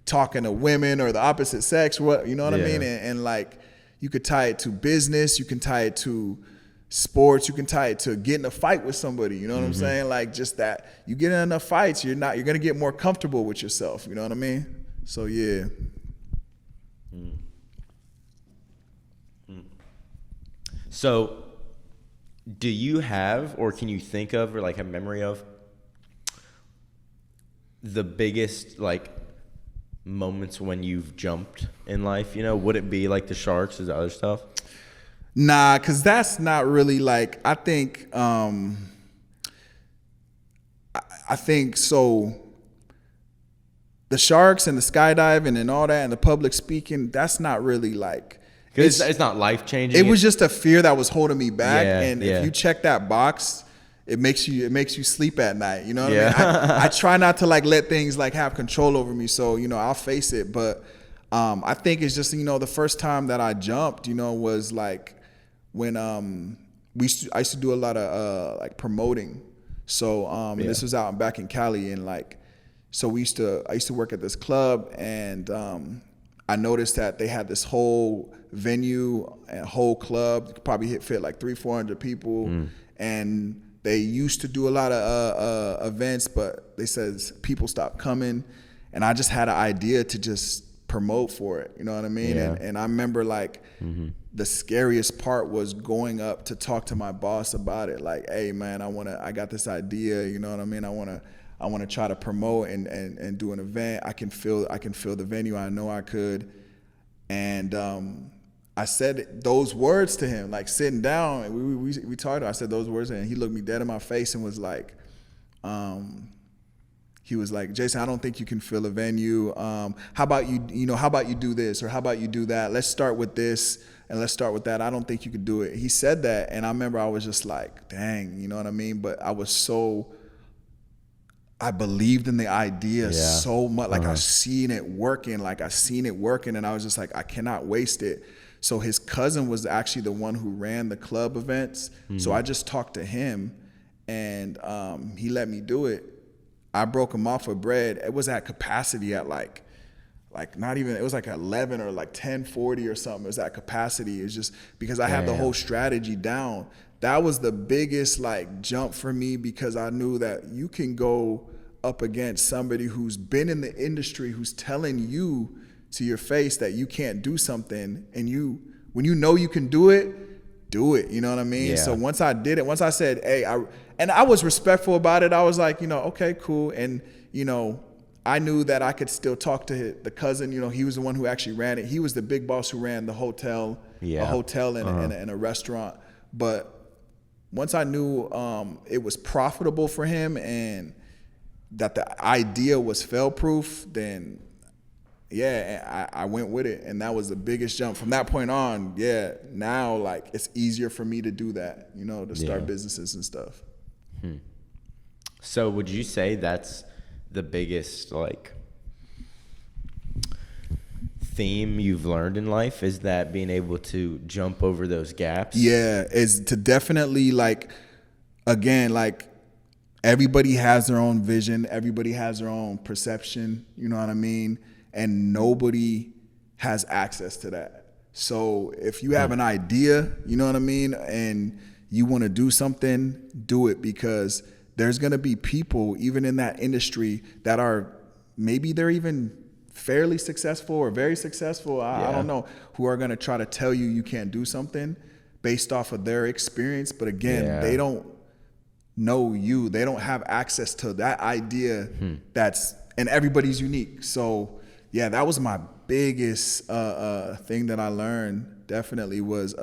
talking to women or the opposite sex, you know what I mean? And like you could tie it to business, you can tie it to sports, you can tie it to getting a fight with somebody, you know what I'm saying? Like just that you get in enough fights, you're gonna get more comfortable with yourself, you know what I mean? So So do you have, or can you think of, or like have memory of the biggest like moments when you've jumped in life? You know, would it be like the sharks or the other stuff? Nah, cause that's not really like, I think so the sharks and the skydiving and all that and the public speaking, that's not really like, it's not life changing. It was just a fear that was holding me back. If you check that box, it makes you sleep at night. You know what I mean? I try not to like let things like have control over me. So, you know, I'll face it. But I think it's just, you know, the first time that I jumped, you know, was like when I used to do a lot of like promoting. So and this was out back in Cali, and like, so I used to work at this club, and I noticed that they had this whole venue and whole club, could probably fit like 300-400 people, and they used to do a lot of events, but they said people stopped coming, and I just had an idea to just promote for it. You know what I mean? And I remember like the scariest part was going up to talk to my boss about it. Like, hey man, I got this idea. You know what I mean? I want to try to promote and do an event. I can fill the venue. I know I could. And I said those words to him, like sitting down, and we talked. I said those words, and he looked me dead in my face and was like, he was like, Jason, I don't think you can fill a venue. How about you do this, or how about you do that? Let's start with this and let's start with that. I don't think you could do it. He said that, and I remember I was just like, dang, you know what I mean? But I believed in the idea so much. Like I seen it working, and I was just like, I cannot waste it. So his cousin was actually the one who ran the club events. So I just talked to him, and he let me do it. I broke him off with bread. It was at capacity at like not even, it was like 11 or like 1040 or something. It was at capacity. It's just because I had the whole strategy down. That was the biggest like jump for me, because I knew that you can go up against somebody who's been in the industry, who's telling you to your face that you can't do something, and when you know you can do it, you know what I mean? Yeah. So once I did it, once I said, hey, I was respectful about it. I was like, okay, cool. And, I knew that I could still talk to the cousin. He was the one who actually ran it. He was the big boss who ran the hotel, a hotel and a restaurant. But once I knew it was profitable for him and that the idea was fail-proof, then I went with it, and that was the biggest jump. From that point on, now like it's easier for me to do that, to start businesses and stuff. So would you say that's the biggest like theme you've learned in life, is that being able to jump over those gaps? Yeah, is to definitely like, again, like everybody has their own vision, everybody has their own perception, you know what I mean? And nobody has access to that. So if you have an idea, you know what I mean, and you want to do something, do it, because there's going to be people even in that industry that are, maybe they're even fairly successful or very successful, I don't know, who are going to try to tell you you can't do something based off of their experience. But again, they don't know you. They don't have access to that idea and everybody's unique. So that was my biggest thing that I learned, definitely, was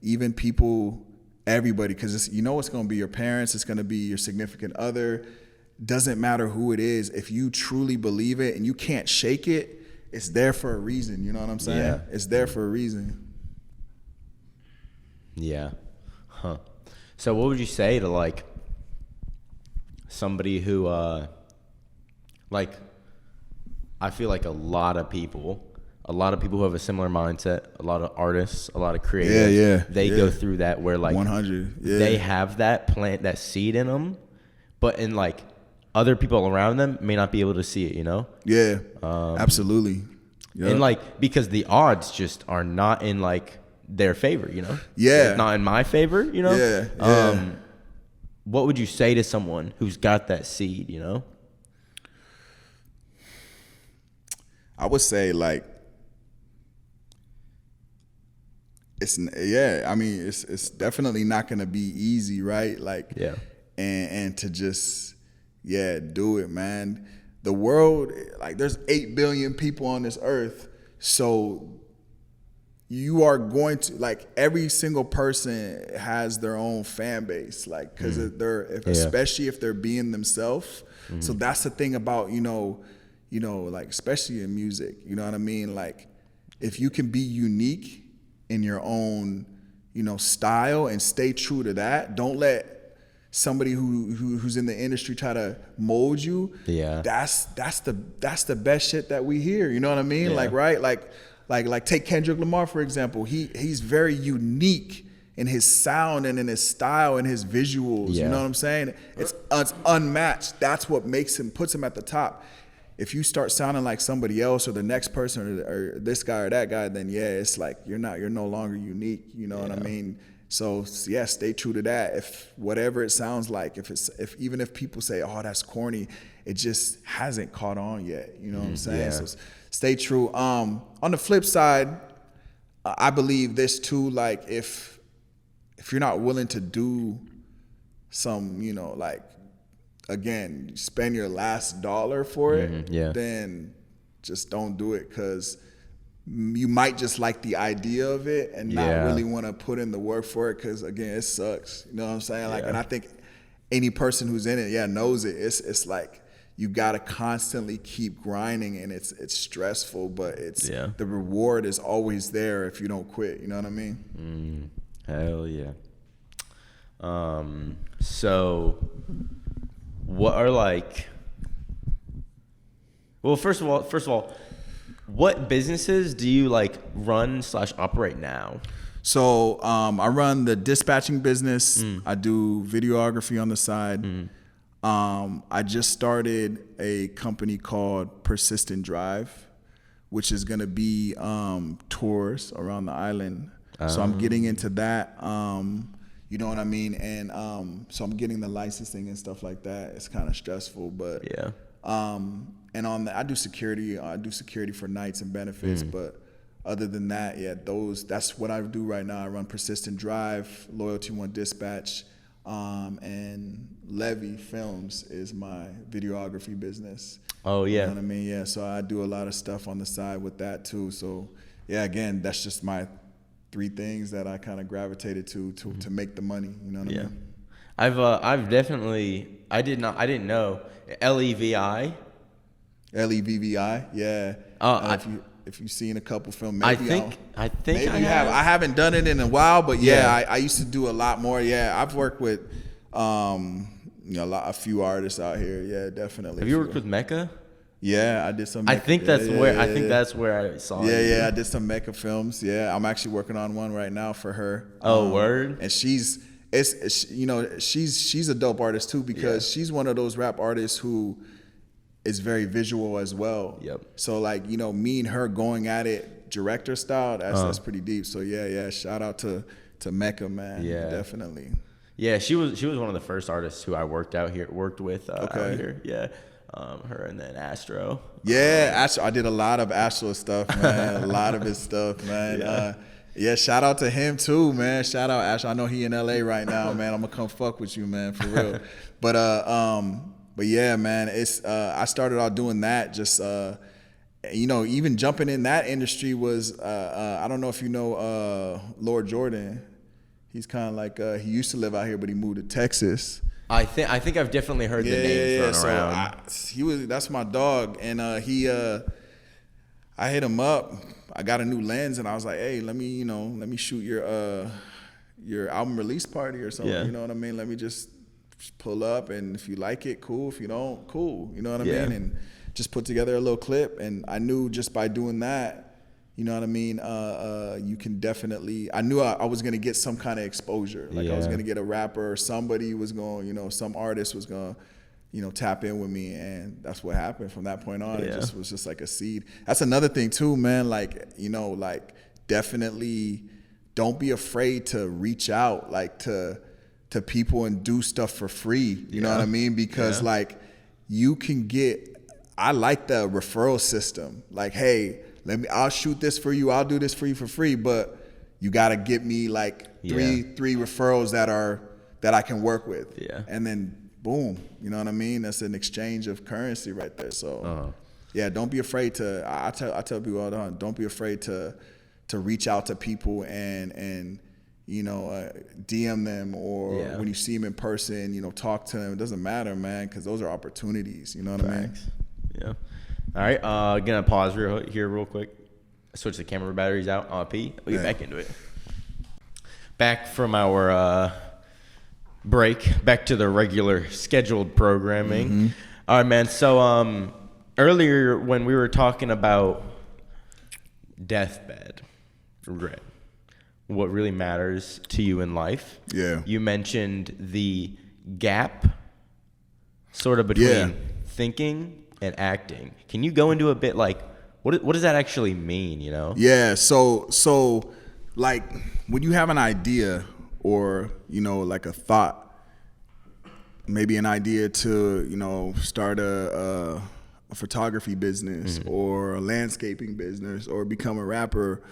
even people, everybody, because it's going to be your parents, it's going to be your significant other. Doesn't matter who it is. If you truly believe it and you can't shake it, it's there for a reason. You know what I'm saying? Yeah. It's there for a reason. Yeah. Huh. So what would you say to like somebody who like, I feel like a lot of people who have a similar mindset, a lot of artists, a lot of creatives, they go through that where like 100, they have that plant, that seed in them, but in like other people around them may not be able to see it, Yeah, absolutely. Yep. And like, because the odds just are not in like their favor, Yeah. Like, not in my favor, Yeah. What would you say to someone who's got that seed, I would say like, it's definitely not going to be easy, right? Like, and to just, do it, man. The world, like there's 8 billion people on this earth. So you are going to, like, every single person has their own fan base, like, cause especially if they're being themselves. So that's the thing about, like, especially in music, you know what I mean? Like, if you can be unique in your own, style and stay true to that, don't let somebody who's in the industry try to mold you. Yeah. That's the best shit that we hear. You know what I mean? Yeah. Like, right? Like take Kendrick Lamar, for example. He's very unique in his sound and in his style and his visuals. Yeah. You know what I'm saying? It's unmatched. That's what puts him at the top. If you start sounding like somebody else or the next person or this guy or that guy, then it's like you're no longer unique. You know what I mean? So stay true to that. If whatever it sounds like, even if people say, "Oh, that's corny," it just hasn't caught on yet. You know what I'm saying? Yeah. So stay true. On the flip side, I believe this too. Like if you're not willing to do some, like, again, spend your last dollar for it, then just don't do it, because you might just like the idea of it and not really want to put in the work for it, because again, it sucks. You know what I'm saying? Like, and I think any person who's in it, knows it. It's like you got to constantly keep grinding, and it's stressful, but the reward is always there if you don't quit. You know what I mean? Hell yeah. So what are like, well, first of all, what businesses do you like run / operate now? So I run the dispatching business. I do videography on the side. I just started a company called Persistent Drive, which is going to be tours around the island. So I'm getting into that. You know what I mean? And so I'm getting the licensing and stuff like that. It's kind of stressful, but yeah. And I do security. I do security for nights and benefits, but other than that, that's what I do right now. I run Persistent Drive, Loyalty One Dispatch, and levvifilms is my videography business. Oh yeah. You know what I mean? Yeah. So I do a lot of stuff on the side with that too. So yeah, again, that's just my 3 things that I kind of gravitated to make the money. You know what I mean? I've definitely, I didn't know LEVI. LEVVI, yeah. If you've seen a couple films, maybe I think maybe I you have. I haven't done it in a while, but I used to do a lot more. Yeah, I've worked with a few artists out here. Yeah, definitely. Have you worked with Mecca? Yeah, I did some. I think that's where I saw it. Yeah, I did some Mecca films. Yeah, I'm actually working on one right now for her. Oh, word. And she's a dope artist too, because she's one of those rap artists who is very visual as well. Yep. So like, me and her going at it director style, that's pretty deep. So yeah, shout out to Mecca, man. Yeah, definitely. Yeah, she was one of the first artists who I worked with out here. Yeah. Her and then Astro. Yeah, Astro. I did a lot of Astro stuff, man. A lot of his stuff, man. Yeah, shout out to him too, man. Shout out Astro. I know he in LA right now, man. I'm gonna come fuck with you, man, for real. But yeah, man, it's I started out doing that. Just even jumping in that industry was I don't know if you know Lord Jordan. He's kind of like he used to live out here, but he moved to Texas. I think I've definitely heard the name thrown around. That's my dog, and I hit him up. I got a new lens, and I was like, hey, let me shoot your album release party or something. You know what I mean? Let me just pull up, and if you like it, cool. If you don't, cool. You know what I mean? And just put together a little clip, and I knew just by doing that, you know what I mean? You can definitely. I knew I was gonna get some kind of exposure. Like I was gonna get a rapper, or somebody was going, some artist was gonna, tap in with me, and that's what happened from that point on. It was just like a seed. That's another thing too, man. Like definitely don't be afraid to reach out, like to people and do stuff for free. You know what I mean? Because like you can get. I like the referral system. Like, hey. I'll shoot this for you. I'll do this for you for free, but you got to get me like three referrals that I can work with. Yeah. And then boom, you know what I mean? That's an exchange of currency right there. So don't be afraid to. I tell people all the time, don't be afraid to reach out to people and DM them, or when you see them in person, talk to them. It doesn't matter, man, because those are opportunities. You know what I mean? Yeah. All right, gonna pause here real quick. Switch the camera batteries out. We'll get back into it. Back from our break, back to the regular scheduled programming. Mm-hmm. All right, man. So earlier when we were talking about deathbed regret, what really matters to you in life, you mentioned the gap sort of between thinking and acting. Can you go into a bit like what does that actually mean, Yeah, so like when you have an idea, or like a thought, maybe an idea to start a photography business, or a landscaping business, or become a rapper,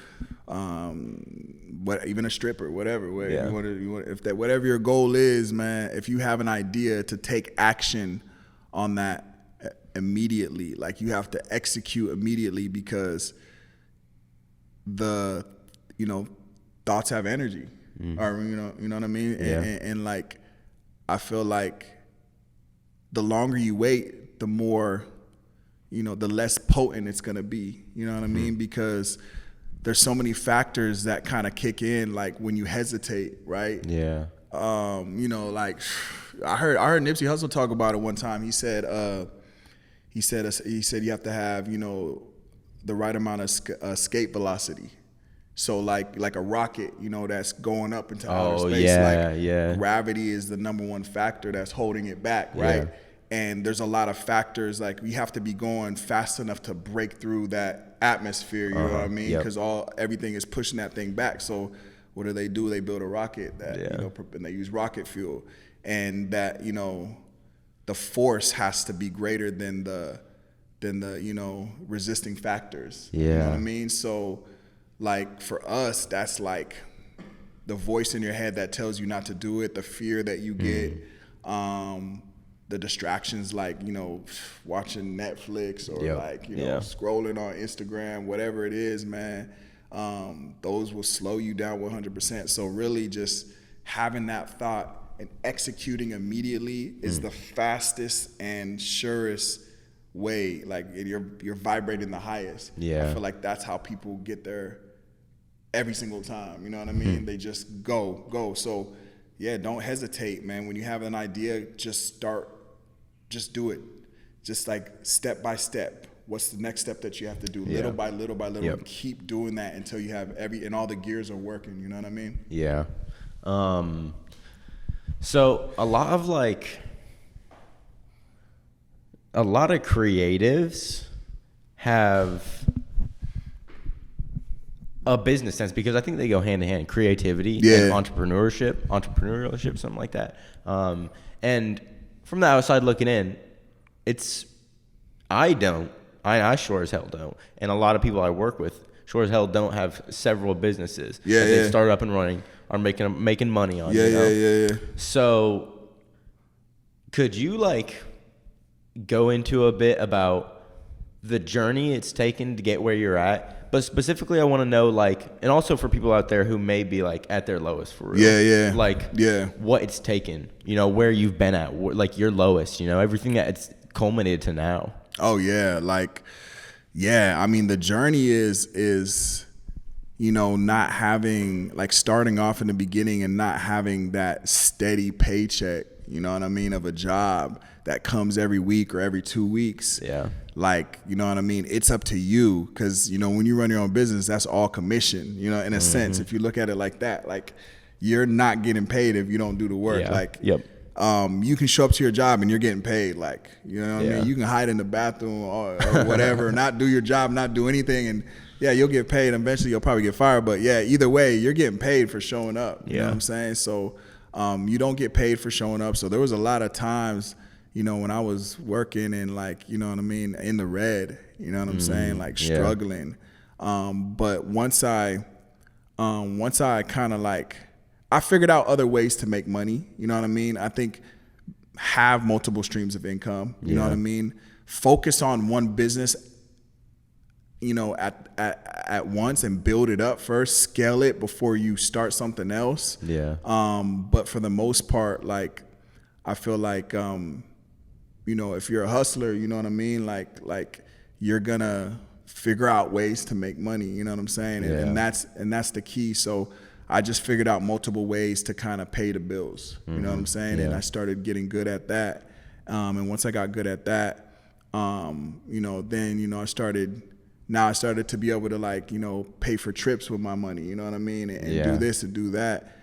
even a stripper, whatever. Whatever your goal is, man, if you have an idea, to take action on that immediately. Like you have to execute immediately, because the thoughts have energy, or you know what I mean. And like I feel like the longer you wait, the more, the less potent it's going to be. You know what I mean? Because there's so many factors that kind of kick in, like when you hesitate, right? Yeah. Like I heard Nipsey Hussle talk about it one time. He said you have to have, the right amount of escape velocity. So like a rocket, that's going up into outer space. Gravity is the number one factor that's holding it back, right? Yeah. And there's a lot of factors, like we have to be going fast enough to break through that atmosphere, you know what I mean? Because everything is pushing that thing back. So what do? They build a rocket that, and they use rocket fuel. And that, the force has to be greater than the resisting factors. Yeah. You know what I mean? So like for us, that's like the voice in your head that tells you not to do it, the fear that you get, the distractions like, watching Netflix or scrolling on Instagram, whatever it is, man. Those will slow you down 100%. So really just having that thought and executing immediately is the fastest and surest way. Like you're vibrating the highest. Yeah. I feel like that's how people get there every single time. You know what I mean? They just go. So yeah, don't hesitate, man. When you have an idea, just do it. Just like step by step. What's the next step that you have to do? Little by little by little. Yep. Keep doing that until you have and all the gears are working. You know what I mean? Yeah. So a lot of creatives have a business sense because I think they go hand in hand. Creativity and entrepreneurship, something like that. And from the outside looking in, I sure as hell don't. And a lot of people I work with sure as hell don't have several businesses that they start up and running, are making money on. Yeah. So could you go into a bit about the journey it's taken to get where you're at? But specifically, I want to know, and also for people out there who may be at their lowest for real. What it's taken, where you've been at, your lowest, everything that it's culminated to now. Oh yeah. I mean, the journey is, not having, starting off in the beginning and not having that steady paycheck, you know what I mean, of a job that comes every week or every 2 weeks. Yeah. You know what I mean? It's up to you because, when you run your own business, that's all commission, in a sense. If you look at it like that, you're not getting paid if you don't do the work. You can show up to your job and you're getting paid. You know what I mean? You can hide in the bathroom or whatever, not do your job, not do anything. And you'll get paid. Eventually you'll probably get fired. But either way, you're getting paid for showing up. You know what I'm saying? So you don't get paid for showing up. So there was a lot of times, when I was working and you know what I mean, in the red, you know what I'm saying? Struggling. But once I kind of I figured out other ways to make money. You know what I mean? I think have multiple streams of income. You know what I mean? Focus on one business, at once and build it up first. Scale it before you start something else. Yeah. But for the most part, I feel if you're a hustler, you know what I mean? You're gonna figure out ways to make money. You know what I'm saying? And that's the key. So I just figured out multiple ways to kind of pay the bills. You know what I'm saying? And I started getting good at that. And once I got good at that, then, I started to be able to pay for trips with my money, you know what I mean? And do this and do that.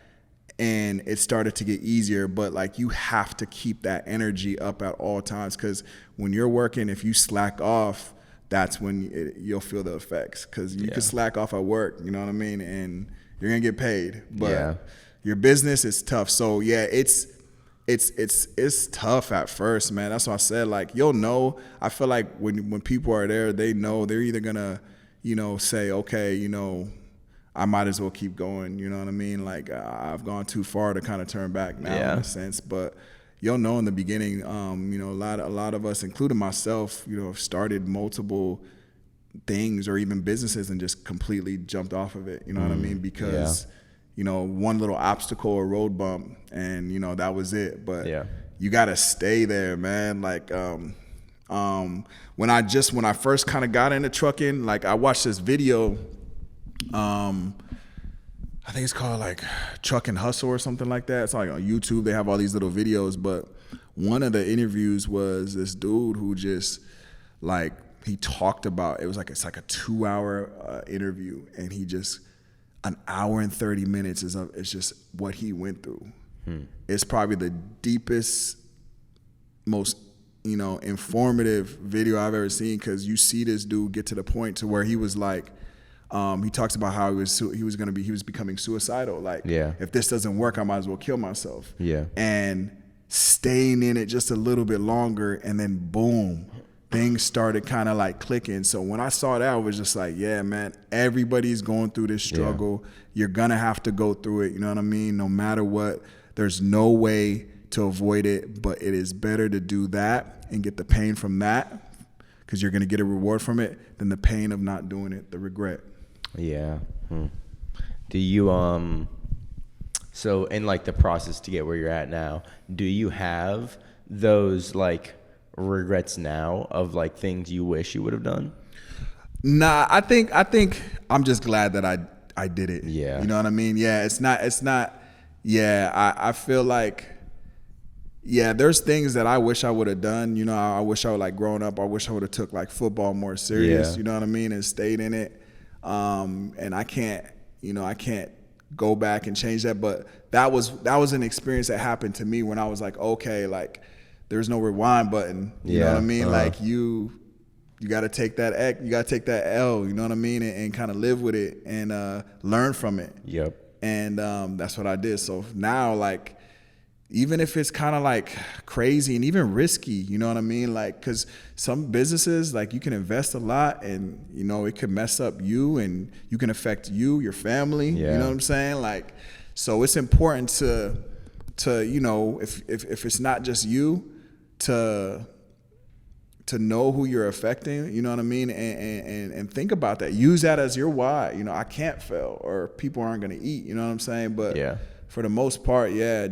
And it started to get easier, but you have to keep that energy up at all times. Cause when you're working, if you slack off, that's when you'll feel the effects. Cause you can slack off at work, you know what I mean? And you're gonna get paid, but your business is tough. So it's tough at first, man. That's why I said you'll know. I feel like when people are there, they know they're either gonna, say, okay, I might as well keep going. You know what I mean? I've gone too far to kind of turn back now in a sense, but you'll know in the beginning. A lot of us, including myself, have started multiple things or even businesses and just completely jumped off of it. You know what I mean? Because, one little obstacle or road bump and, that was it. But you got to stay there, man. When I first kind of got into trucking, like I watched this video, I think it's called like Truck and Hustle or something like that. It's like on YouTube, they have all these little videos, but one of the interviews was this dude who just like, he talked about, it's like a 2-hour interview, and he just, an hour and 30 minutes is just what he went through. It's probably the deepest, most, informative video I've ever seen, because you see this dude get to the point to where he was like, he talks about how he was becoming suicidal. Like, if this doesn't work, I might as well kill myself. Yeah. And staying in it just a little bit longer, and then boom, things started kind of like clicking. So when I saw that, I was just like, yeah, man, everybody's going through this struggle. You're going to have to go through it. You know what I mean? No matter what, there's no way to avoid it, but it is better to do that and get the pain from that, because you're going to get a reward from it, than the pain of not doing it, the regret. Yeah. Do you, so in like the process to get where you're at now, do you have those like regrets now of like things you wish you would have done? Nah, I think I'm just glad that I did it. Yeah. You know what I mean? Yeah, it's not, yeah, I feel like, yeah, there's things that I wish I would have done. I wish I would, like, growing up, I wish I would have took like football more serious, you know what I mean, and stayed in it. And I can't go back and change that, but that was an experience that happened to me when I was like, okay, like, there's no rewind button. You know what I mean? Like, you got to take that L, you know what I mean? And kind of live with it and learn from it. Yep. And that's what I did. So now, like, even if it's kind of like crazy and even risky, you know what I mean? Like, because some businesses, like, you can invest a lot and, it could mess up you, and you can affect you, your family, you know what I'm saying? Like, so it's important to if it's not just you, to know who you're affecting, you know what I mean? And think about that. Use that as your why. I can't fail, or people aren't going to eat, you know what I'm saying? But for the most part, I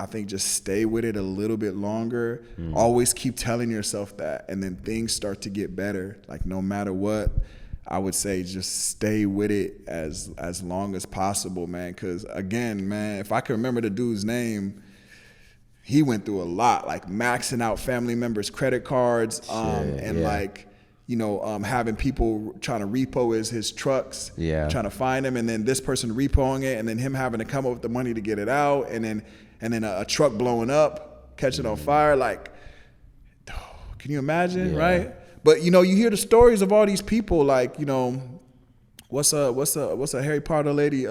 think just stay with it a little bit longer. Always keep telling yourself that, and then things start to get better. Like, no matter what, I would say just stay with it as long as possible, man. Because again, man, if I can remember the dude's name, he went through a lot, like maxing out family members' credit cards, having people trying to repo his trucks, trying to find him, and then this person repoing it, and then him having to come up with the money to get it out, and then a truck blowing up, catching on fire. Like, can you imagine, right? But you hear the stories of all these people, like, what's a Harry Potter lady?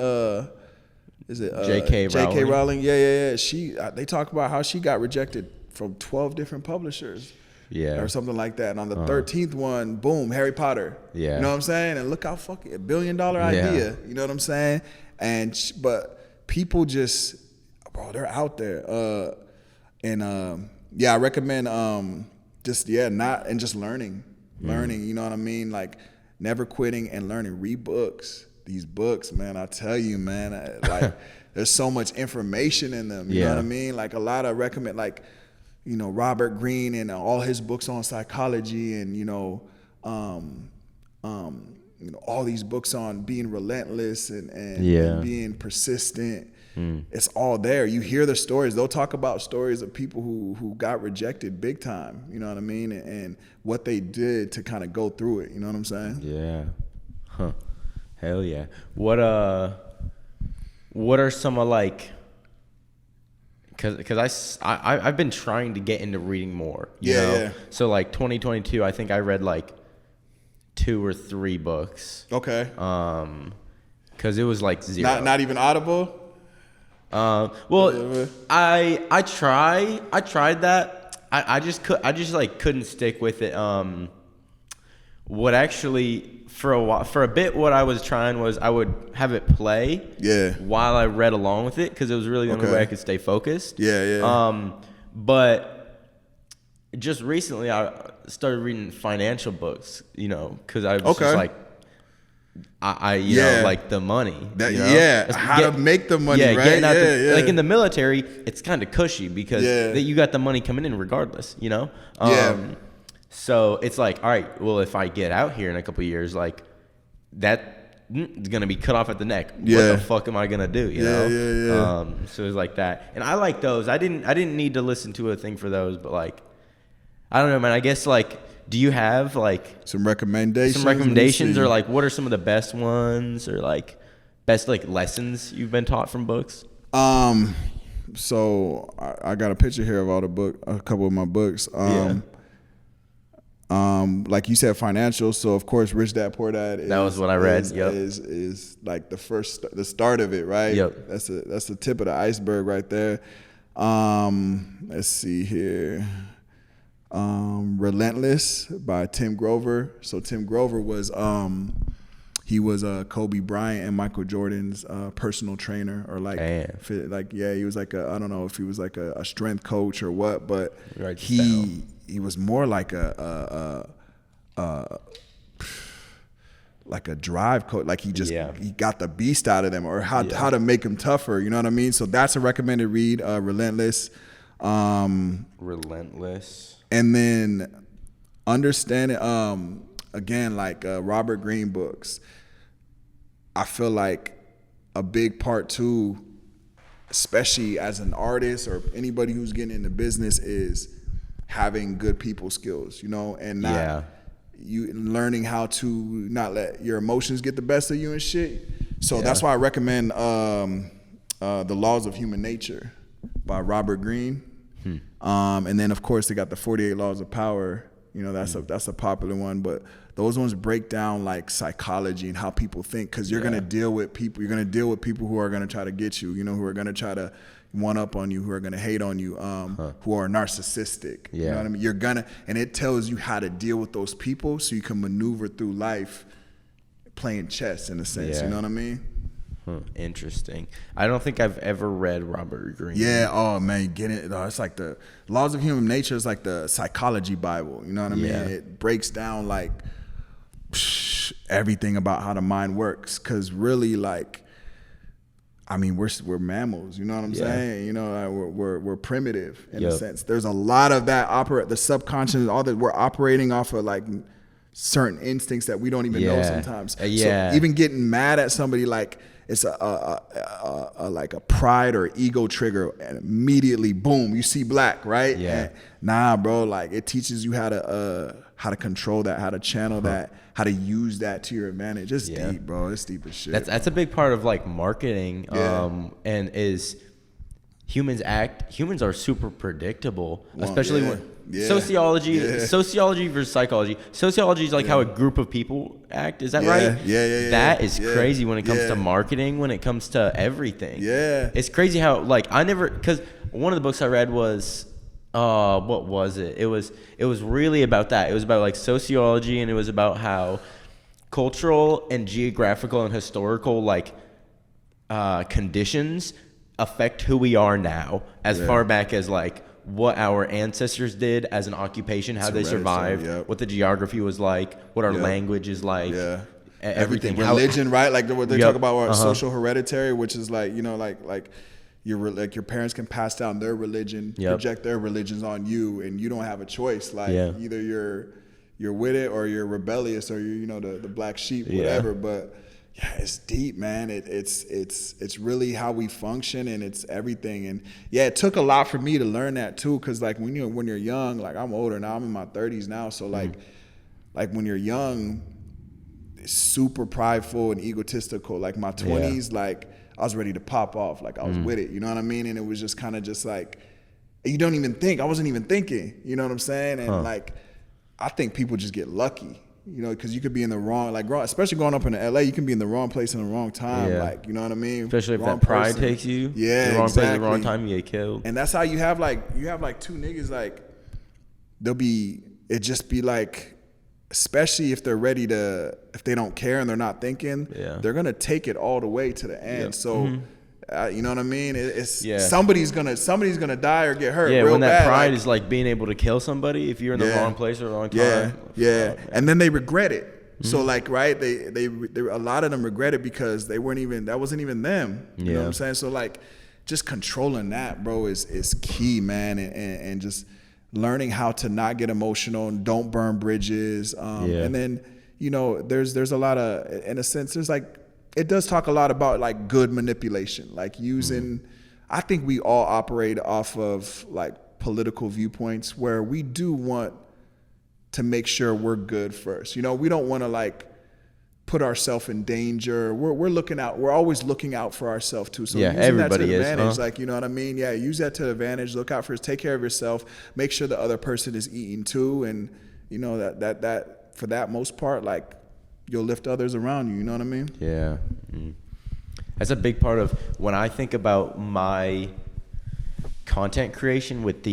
Is it J.K. Rowling? Yeah. They talk about how she got rejected from 12 different publishers. Yeah. Or something like that. And on the 13th one, boom, Harry Potter. Yeah. You know what I'm saying? And look how fucking $1 billion idea. You know what I'm saying? But people just, bro, they're out there. I recommend just learning. Learning, you know what I mean? Like, never quitting and learning. Read books. These books, man, I tell you, man, like, there's so much information in them. You know what I mean? Like, a lot of recommend, like, Robert Greene and all his books on psychology, and all these books on being relentless and being persistent. It's all there. You hear the stories. They'll talk about stories of people who got rejected big time. You know what I mean? And what they did to kind of go through it. You know what I'm saying? Yeah. Huh. Hell yeah. What are some of, like, cause I've been trying to get into reading more, you know? Yeah. So like 2022, I think I read like 2 or 3 books. Okay. Cause it was like 0. Not even Audible? Well, I tried that. I just couldn't stick with it. What actually, for a bit, what I was trying was I would have it play while I read along with it, because it was really the only way I could stay focused. But just recently I started reading financial books, because I was just like, I like the money. How to make the money, right? Like in the military, it's kind of cushy because you got the money coming in regardless, So it's like, all right, well, if I get out here in a couple of years, like that is gonna be cut off at the neck. Yeah. What the fuck am I gonna do? You know? Yeah. So it's like that, and I like those. I didn't need to listen to a thing for those, but like, I don't know, man. I guess like, do you have like some recommendations? Or like, what are some of the best ones, or like best like lessons you've been taught from books? So I got a picture here of a couple of my books. Like you said, financial. So of course, Rich Dad Poor Dad. That was what I read. Is like the start of it, right? Yep. That's the tip of the iceberg right there. Let's see here. Relentless by Tim Grover. So Tim Grover was he was Kobe Bryant and Michael Jordan's personal trainer, or like he was like I don't know if he was like a strength coach or what, but he was more like a drive coach. Like he got the beast out of them, or how to make them tougher. You know what I mean? So that's a recommended read. Relentless. Relentless. And then understanding again, like Robert Greene books. I feel like a big part too, especially as an artist or anybody who's getting into business, is having good people skills, you know, and not you learning how to not let your emotions get the best of you and shit. So that's why I recommend The Laws of Human Nature by Robert Greene. And then of course they got the 48 Laws of Power. You know, that's a popular one, but those ones break down like psychology and how people think, because you're gonna deal with people. You're gonna deal with people who are gonna try to get you. You know, who are gonna try to one up on you, who are gonna hate on you, who are narcissistic. You know what I mean? And it tells you how to deal with those people so you can maneuver through life playing chess in a sense. You know what I mean? Interesting. I don't think I've ever read Robert Greene. Yeah. Oh man, get it. It's like the Laws of Human Nature is like the psychology Bible. You know what I mean? It breaks down like everything about how the mind works. Cause really, like, I mean, we're mammals. You know what I'm saying? You know, we're primitive in a sense. There's a lot of that the subconscious, all that we're operating off of like certain instincts that we don't even know sometimes. So even getting mad at somebody, like, it's like a pride or ego trigger, and immediately, boom, you see black, right? And nah, bro, like it teaches you how to control that, how to channel that, how to use that to your advantage. It's deep, bro. It's deep as shit. That's a big part of like marketing, and is humans are super predictable, especially when sociology versus psychology. Sociology is like how a group of people act. Is that right? That is crazy when it comes to marketing, when it comes to everything. It's crazy how, like, because one of the books I read was, what was it? It was really about that. It was about like sociology, and it was about how cultural and geographical and historical like conditions affect who we are now, as far back as like what our ancestors did as an occupation, how they survived, what the geography was like, what our language is like, everything. Religion, right? Like what they talk about, social hereditary, which is like, you know, like your parents can pass down their religion, project their religions on you, and you don't have a choice. Like either you're with it or you're rebellious, or you're, you know, the black sheep, whatever. But yeah, it's deep, man. It's really how we function, and it's everything. And yeah, it took a lot for me to learn that too, because like when you're young, like I'm older now, I'm in my 30s now, so like when you're young, it's super prideful and egotistical. Like my 20s, like I was ready to pop off, like I was with it, you know what I mean? And it was just kind of just like, you don't even think. I wasn't even thinking, you know what I'm saying? And like, I think people just get lucky. You know, because you could be in the wrong, like, especially growing up in LA, you can be in the wrong place in the wrong time. Like, you know what I mean? Especially if that pride takes you. Yeah, the wrong place at the wrong time, you get killed. And that's how you have like two niggas, like, it just be like, especially if they're ready to, if they don't care and they're not thinking, they're going to take it all the way to the end. So, you know what I mean? It's somebody's gonna die or get hurt. Yeah, when that bad. pride is like being able to kill somebody if you're in the wrong place or the wrong time. And then they regret it. So like, right? They a lot of them regret it because that wasn't even them. You know what I'm saying? So like, just controlling that, bro, is key, man. And just learning how to not get emotional and don't burn bridges. And then, you know, there's a lot of, in a sense, there's like, it does talk a lot about like good manipulation, like using, I think we all operate off of like political viewpoints where we do want to make sure we're good first. You know, we don't want to like put ourselves in danger. We're looking out. We're always looking out for ourselves too. So using everybody that to the advantage, is, like, you know what I mean? Yeah, use that to the advantage. Look out for us. Take care of yourself. Make sure the other person is eating too. And you know that for that most part, like you'll lift others around you. You know what I mean? Yeah. That's a big part of when I think about my content creation with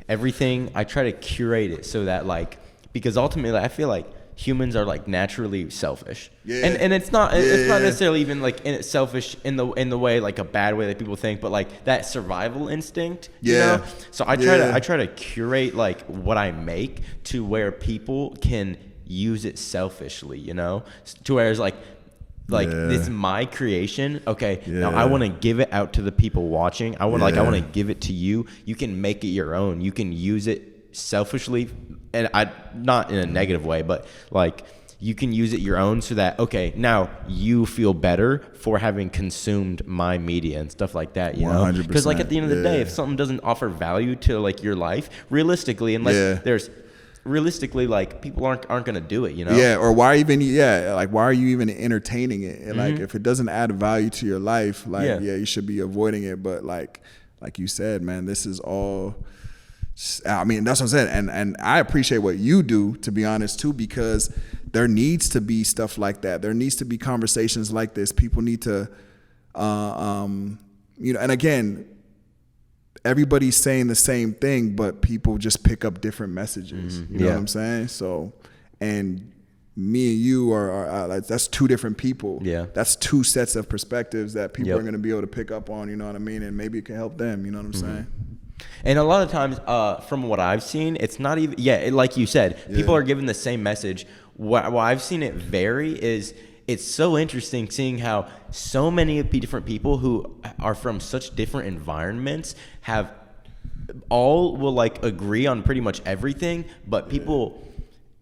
everything. I try to curate it so that like, because ultimately I feel like humans are like naturally selfish, and it's not necessarily even like selfish in the way, like a bad way that people think, but like that survival instinct, you know? So I try to curate like what I make to where people can use it selfishly, you know, to where it's like this is my creation. Okay, now I want to give it out to the people watching. I want to give it to you. You can make it your own. You can use it selfishly, and not in a negative way, but like you can use it your own, so that okay, now you feel better for having consumed my media and stuff like that, you know? Because like at the end of the day, if something doesn't offer value to like your life, realistically, unless there's like people aren't gonna do it, you know? Yeah, or why are you even entertaining it? And like if it doesn't add value to your life, like you should be avoiding it. But like you said, man, this is all, I mean, that's what I'm saying. And I appreciate what you do, to be honest, too, because there needs to be stuff like that. There needs to be conversations like this. People need to, you know, and again, everybody's saying the same thing, but people just pick up different messages. You know what I'm saying? So, and me and you are that's two different people. Yeah. That's two sets of perspectives that people are going to be able to pick up on, you know what I mean? And maybe it can help them, you know what I'm saying? And a lot of times, from what I've seen, it's not even, like you said, people are given the same message. What I've seen it vary is, it's so interesting seeing how so many different people who are from such different environments will like agree on pretty much everything, but people,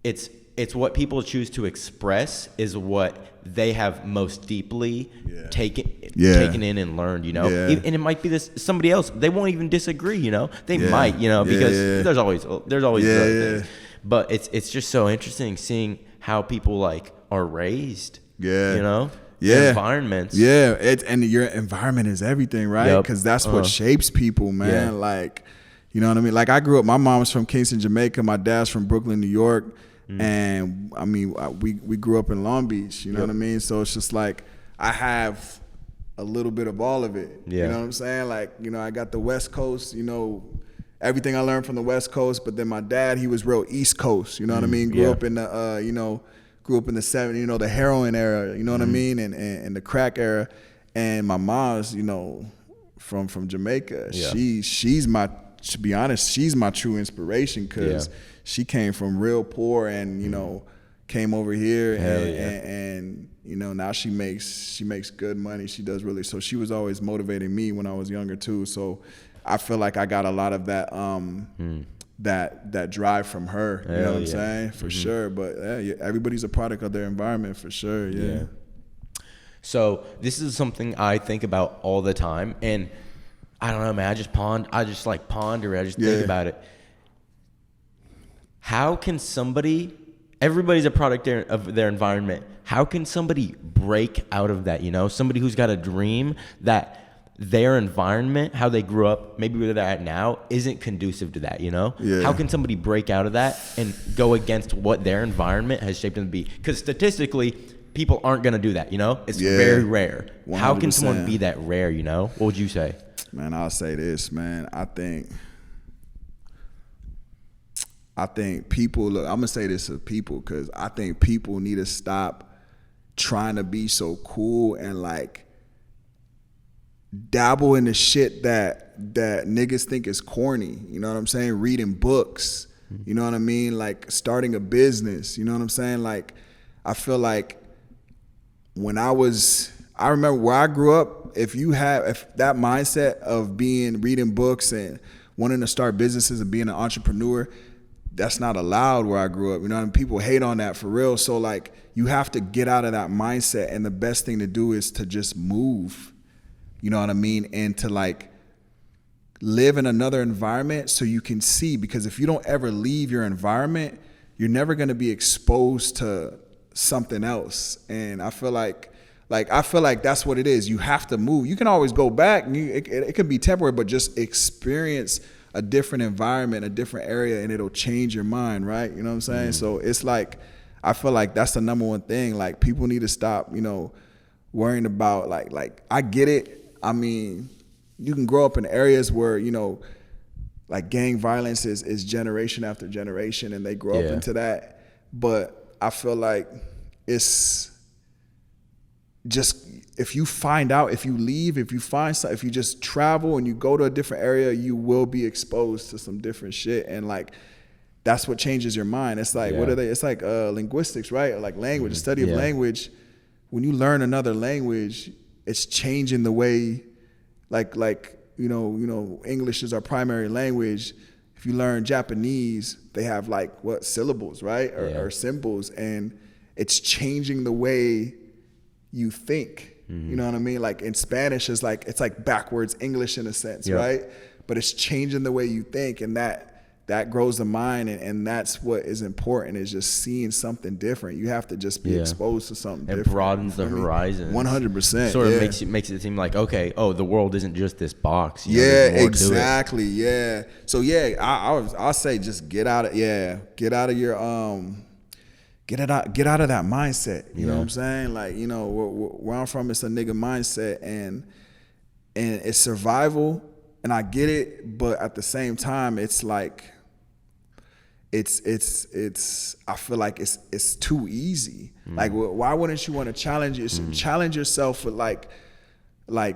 it's what people choose to express is what they have most deeply taken in and learned, you know? And it might be somebody else, they won't even disagree, you know? They might, you know, because there's always things. But it's just so interesting seeing how people like are raised, you know? Their environments. And your environment is everything, right? Because that's what shapes people, man. Like, you know what I mean? Like I grew up, my mom's from Kingston, Jamaica. My dad's from Brooklyn, New York. And I mean, we grew up in Long Beach, you know what I mean? So it's just like, I have a little bit of all of it. You know what I'm saying? Like, you know, I got the West Coast, you know, everything I learned from the West Coast, but then my dad, he was real East Coast, you know what I mean? Grew up in the, you know, grew up in the 70s, you know, the heroin era, you know what I mean? And the crack era. And my mom's, you know, from Jamaica. She's my, to be honest, she's my true inspiration, because she came from real poor and, you know, came over here and you know, now she makes good money. She does really. So she was always motivating me when I was younger too. So I feel like I got a lot of that that drive from her. You know what I'm saying? For sure. But everybody's a product of their environment, for sure. Yeah. So this is something I think about all the time, and I don't know, man. I just ponder it. I just think about it. How can somebody? Everybody's a product of their environment. How can somebody break out of that? You know, somebody who's got a dream that their environment, how they grew up, maybe where they're at now, isn't conducive to that, you know? How can somebody break out of that and go against what their environment has shaped them to be? Because statistically, people aren't going to do that, you know? It's very rare. 100%. How can someone be that rare, you know? What would you say? Man, I'll say this, man. I think people, look, I'm going to say this to people, because I think people need to stop trying to be so cool and like dabble in the shit that niggas think is corny. You know what I'm saying? Reading books, you know what I mean? Like starting a business, you know what I'm saying? Like, I feel like I remember where I grew up, if that mindset of reading books and wanting to start businesses and being an entrepreneur, that's not allowed where I grew up. You know what I mean? People hate on that for real. So like you have to get out of that mindset, and the best thing to do is to just move. You know what I mean? And to like live in another environment so you can see, because if you don't ever leave your environment, you're never going to be exposed to something else. And I feel like that's what it is. You have to move. You can always go back, and it can be temporary, but just experience a different environment, a different area, and it'll change your mind, right? You know what I'm saying? So it's like, I feel like that's the number one thing. Like people need to stop, you know, worrying about like I get it. I mean, you can grow up in areas where, you know, like gang violence is generation after generation, and they grow up into that. But I feel like it's just, if you find out, if you leave, if you find something, if you just travel and you go to a different area, you will be exposed to some different shit. And like, that's what changes your mind. It's like, what are they? It's like linguistics, right? Or like language, the study of language. When you learn another language, it's changing the way, like, you know, English is our primary language. If you learn Japanese, they have like syllables, right? Or symbols, and it's changing the way you think. You know what I mean? Like in Spanish is like, it's like backwards English in a sense, right? But it's changing the way you think, and that grows the mind, and that's what is important, is just seeing something different. You have to just be exposed to something different. It broadens the horizon. 100%. Sort of makes it seem like, okay, the world isn't just this box. You know, exactly. Yeah. So I'll say just get out of your get out of that mindset. You know what I'm saying? Like, you know, where I'm from, it's a nigga mindset, and it's survival, and I get it, but at the same time, it's like, it's I feel like it's too easy. Like, why wouldn't you want to challenge yourself with like,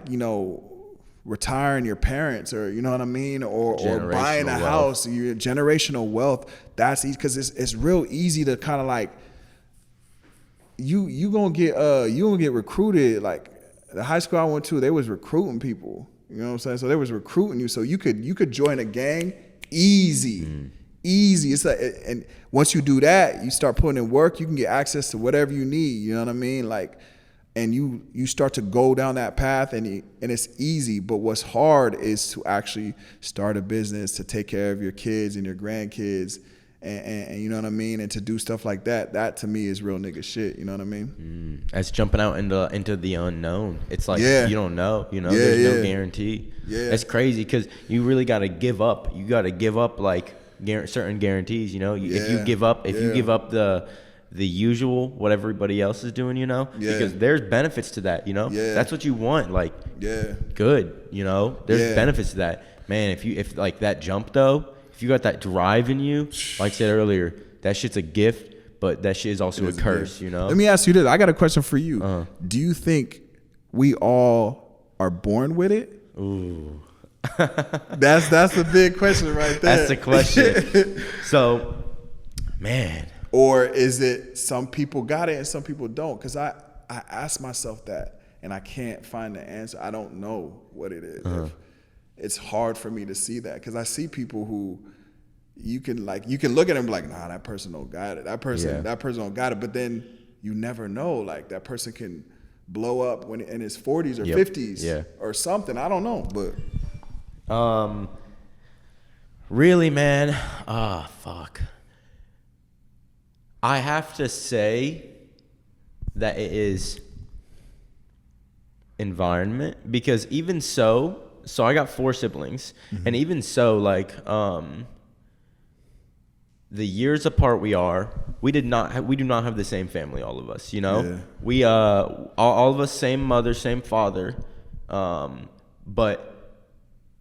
you know, retiring your parents, or you know what I mean, or buying a house, your generational wealth. That's easy, because it's real easy to kind of like, you gonna get recruited. Like the high school I went to, they was recruiting people. You know what I'm saying? So they was recruiting you, so you could join a gang easy. It's like, and once you do that, you start putting in work, you can get access to whatever you need. You know what I mean? Like, and you start to go down that path, and it's easy. But what's hard is to actually start a business, to take care of your kids and your grandkids, and you know what I mean, and to do stuff like that. That to me is real nigga shit. You know what I mean? It's jumping out into the unknown. It's like, you don't know. You know, there's no guarantee. It's crazy, because you really got to give up. You got to give up like certain guarantees. You know, if you give up the usual, what everybody else is doing, you know, because there's benefits to that, you know, that's what you want. Like, good, you know, there's benefits to that, man. If like that jump though, if you got that drive in you, like I said earlier, that shit's a gift, but that shit is also a curse, you know? Let me ask you this. I got a question for you. Do you think we all are born with it? Ooh. That's the big question right there. That's the question. So, man. Or is it some people got it and some people don't? Because I ask myself that, and I can't find the answer. I don't know what it is. It's hard for me to see that, because I see people who you can look at them and be like, nah, that person don't got it. That person don't got it. But then you never know. Like, that person can blow up when in his 40s or 50s or something. I don't know. But really, man, fuck. I have to say that it is environment, because even so I got 4 siblings, and even so, like, the years apart we do not have the same family, all of us, you know? We all of us, same mother, same father, but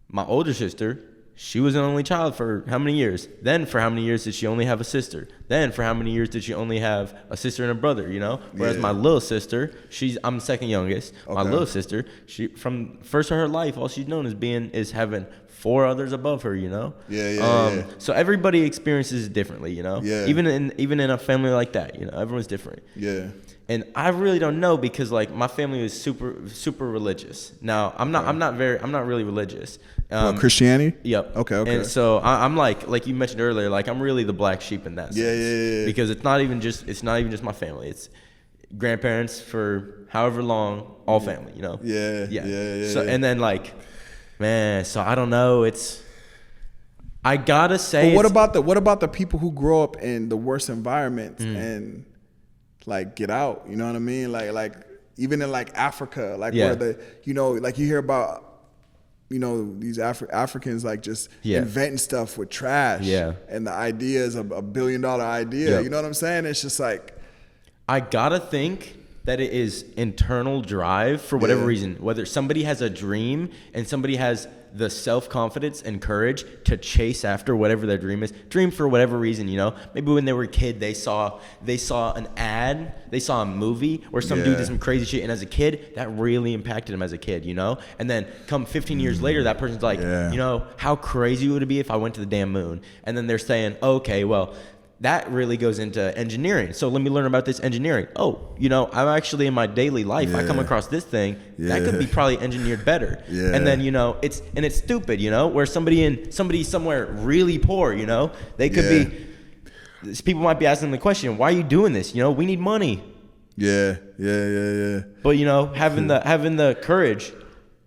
my older sister, she was an only child for how many years? Then for how many years did she only have a sister? Then for how many years did she only have a sister and a brother, you know? Whereas my little sister, I'm the second youngest. Okay. My little sister, she, from first of her life, all she's known is having 4 others above her, you know? So everybody experiences it differently, you know? Even in a family like that, you know, everyone's different. And I really don't know because like my family was super religious. Now I'm not really religious. Christianity? Yep. Okay. And so I'm like you mentioned earlier, like I'm really the black sheep in that sense. Yeah. Because it's not even just my family. It's grandparents for however long, all family, you know. Yeah. So and then like, man, so I don't know. I gotta say. But what about the people who grow up in the worst environments and like get out? You know what I mean? Like even in like Africa, like where like you hear about. These Africans like just inventing stuff with trash. And the idea is a $1 billion idea. You know what I'm saying? It's just like, I gotta think that it is internal drive for whatever reason. Whether somebody has a dream and somebody has the self-confidence and courage to chase after whatever their dream is. Dream for whatever reason, you know. Maybe when they were a kid, they saw an ad, they saw a movie where some dude did some crazy shit, and as a kid, that really impacted them as a kid, you know. And then come 15 years later, that person's like, you know, how crazy would it be if I went to the damn moon? And then they're saying, okay, well, that really goes into engineering. So let me learn about this engineering. Oh, you know, I'm actually in my daily life, I come across this thing that could be probably engineered better. And then, you know, it's stupid, you know, where somebody somewhere really poor, you know, they could be, people might be asking the question, why are you doing this? You know, we need money. Yeah. But, you know, having the courage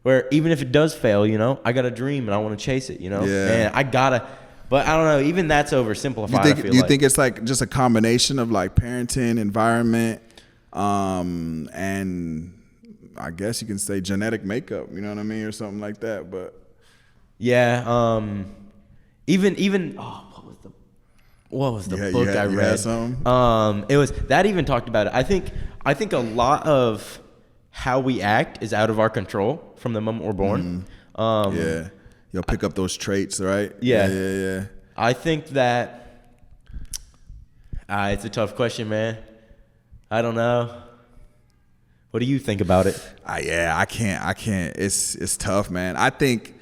where even if it does fail, you know, I got a dream and I want to chase it, you know, and I gotta. But I don't know. Even that's oversimplified. Do you think it's like just a combination of like parenting, environment, and I guess you can say genetic makeup? You know what I mean, or something like that. But even what was the book I read? You had something? It was that even talked about it. I think a lot of how we act is out of our control from the moment we're born. You'll pick up those traits, right? Yeah. I think that it's a tough question, man. I don't know. What do you think about it? I can't. It's tough, man. I think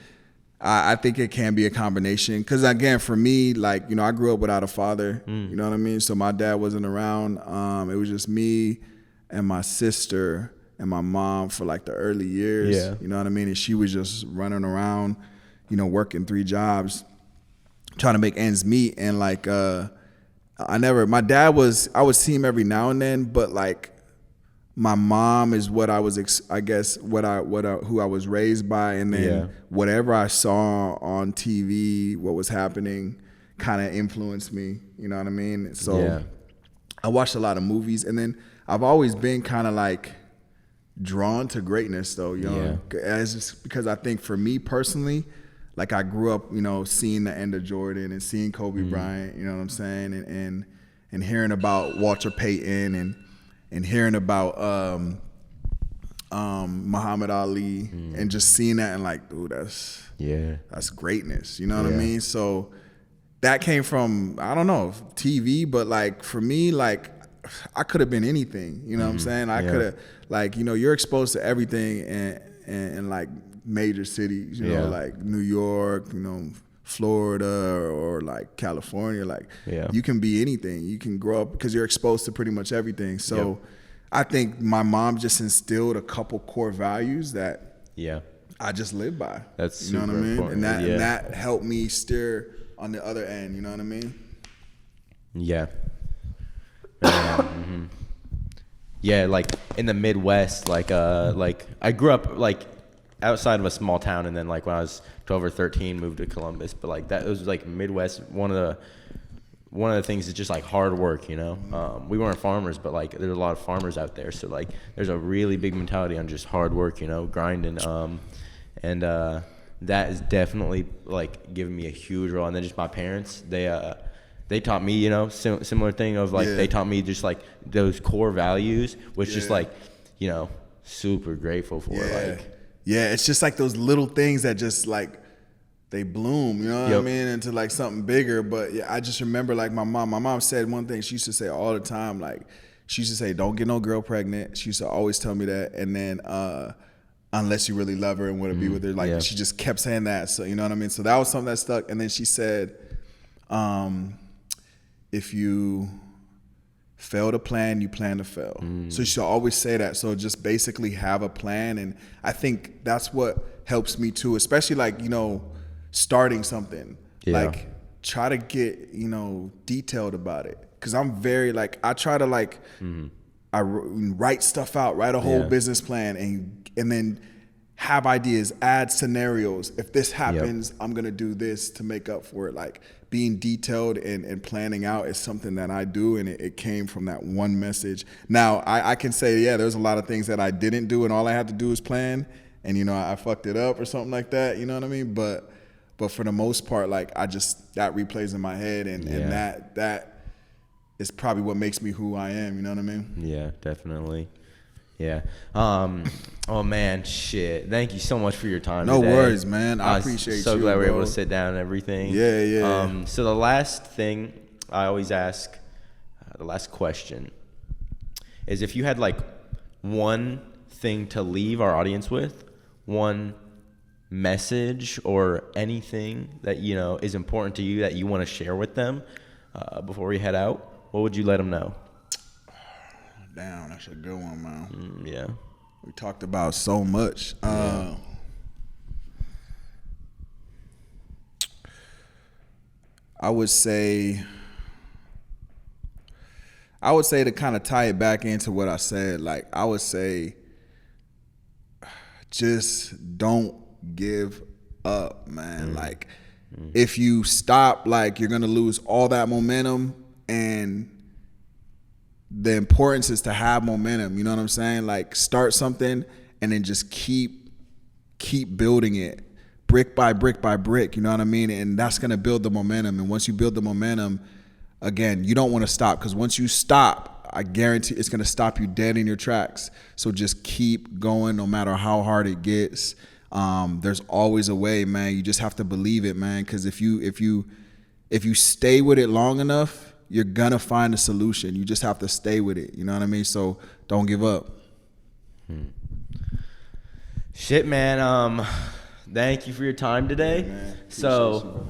it can be a combination. Because again, for me, like, you know, I grew up without a father. You know what I mean? So my dad wasn't around. It was just me and my sister and my mom for like the early years. You know what I mean? And she was just running around, you know, working 3 jobs, trying to make ends meet. And like, my dad I would see him every now and then, but like my mom is what I was, who I was raised by. And then whatever I saw on TV, what was happening kind of influenced me, you know what I mean? So I watched a lot of movies, and then I've always been kind of like drawn to greatness though, you know, just because I think for me personally, like I grew up, you know, seeing the end of Jordan and seeing Kobe Bryant, you know what I'm saying, and hearing about Walter Payton and hearing about Muhammad Ali and just seeing that and like, dude, that's greatness, you know what I mean? So that came from, I don't know, TV, but like for me, like I could have been anything, you know what I'm saying? I could have, like, you know, you're exposed to everything and like major cities, you know, like New York, you know, Florida or like California, like you can be anything. You can grow up because you're exposed to pretty much everything. So I think my mom just instilled a couple core values that I just live by. That's you know super what I mean? important. And that helped me steer on the other end, you know what I mean? Yeah. Yeah, like in the Midwest, like I grew up like outside of a small town, and then like when I was 12 or 13 moved to Columbus, but like that was like Midwest. One of the things is just like hard work, you know. We weren't farmers, but like there's a lot of farmers out there, so like there's a really big mentality on just hard work, you know, grinding, and that is definitely like giving me a huge role. And then just my parents, they taught me, you know, similar thing of like they taught me just like those core values, which just like, you know, super grateful for. It's just like those little things that just like they bloom, you know what I mean, into like something bigger. But I just remember like my mom said one thing she used to say all the time, like she used to say, don't get no girl pregnant. She used to always tell me that. And then unless you really love her and want to be with her, like she just kept saying that. So you know what I mean? So that was something that stuck. And then she said, if you fail to plan, you plan to fail. So you should always say that. So just basically have a plan. And I think that's what helps me too, especially like, you know, starting something. Like try to get, you know, detailed about it. Cause I'm very like, I try to like, I write stuff out, write a whole business plan and then have ideas, add scenarios. If this happens, I'm going to do this to make up for it. Like being detailed and planning out is something that I do. And it came from that one message. Now I can say, there's a lot of things that I didn't do and all I had to do is plan and, you know, I fucked it up or something like that. You know what I mean? But for the most part, like that replays in my head and that is probably what makes me who I am. You know what I mean? Yeah, definitely. Yeah. Oh man, shit. Thank you so much for your time. No today. Worries, man. I appreciate you. So glad we're able to sit down and everything. Yeah. So the last thing I always ask, the last question, is if you had like one thing to leave our audience with, one message or anything that you know is important to you that you want to share with them before we head out, what would you let them know? Damn, that's a good one, man. Yeah. We talked about so much. I would say to kind of tie it back into what I said, like I would say just don't give up, man. Like if you stop, like you're going to lose all that momentum, and the importance is to have momentum. You know what I'm saying? Like start something and then just keep building it brick by brick by brick. You know what I mean? And that's going to build the momentum. And once you build the momentum, again, you don't want to stop, because once you stop, I guarantee it's going to stop you dead in your tracks. So just keep going no matter how hard it gets. There's always a way, man. You just have to believe it, man. Because if you stay with it long enough, you're gonna find a solution. You just have to stay with it. You know what I mean? So don't give up. Shit, man. Thank you for your time today. Man, so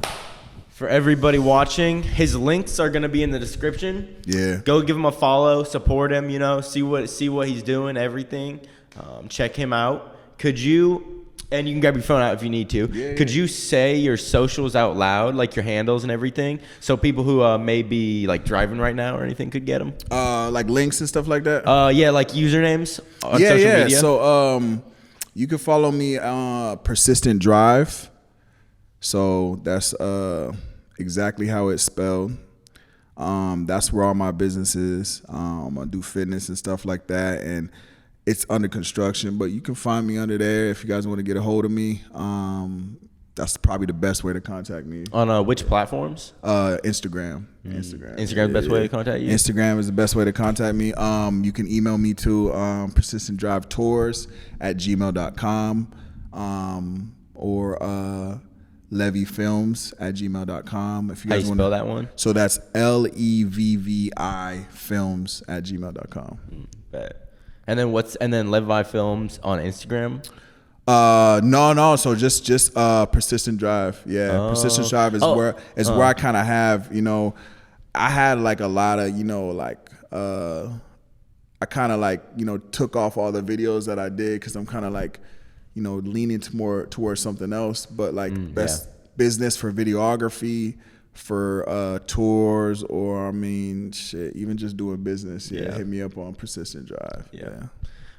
for everybody watching, his links are gonna be in the description. Yeah. Go give him a follow, support him. You know, see what he's doing, everything. Check him out. Could you? And you can grab your phone out if you need to. Could you say your socials out loud, like your handles and everything, so people who may be like driving right now or anything could get them? Like links and stuff like that? Yeah, like usernames on social media. So you can follow me Persistent Drive. So that's exactly how it's spelled. That's where all my business is. I do fitness and stuff like that, and it's under construction, but you can find me under there if you guys want to get a hold of me. That's probably the best way to contact me. On which platforms? Instagram. Instagram's the best way to contact you? Instagram is the best way to contact me. You can email me to persistentdrivetours@gmail.com or levvifilms@gmail.com. If you guys want to spell that one? So that's LEVVI films@gmail.com. Bet. And then levvifilms on Instagram? No. So just Persistent Drive. Yeah. Persistent Drive is where I kind of have, you know, I had like a lot of, you know, like, I kind of like, you know, took off all the videos that I did, cause I'm kind of like, you know, leaning towards something else, but like best business for videography, for tours, or I mean, shit, even just doing business. Hit me up on Persistent Drive. Yeah.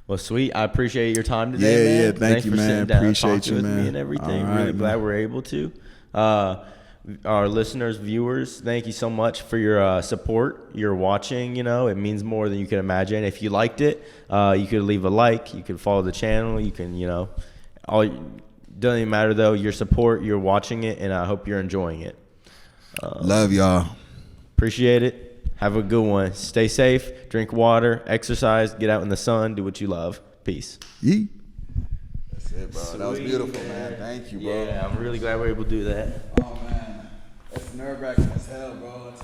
Well, sweet. I appreciate your time today, man. Thanks you, for man. Sitting down Appreciate you, with man. Me and everything. Right, really glad we're able to. Our listeners, viewers, thank you so much for your support. You're watching, you know, it means more than you can imagine. If you liked it, you could leave a like. You could follow the channel. You can, you know, doesn't even matter though. Your support, you're watching it, and I hope you're enjoying it. Love y'all. Appreciate it. Have a good one. Stay safe. Drink water. Exercise. Get out in the sun. Do what you love. Peace. Yee. That's it, bro. Sweet, that was beautiful, man. Thank you, bro. Yeah, I'm really glad we're able to do that. Oh, man. It's nerve-wracking as hell, bro.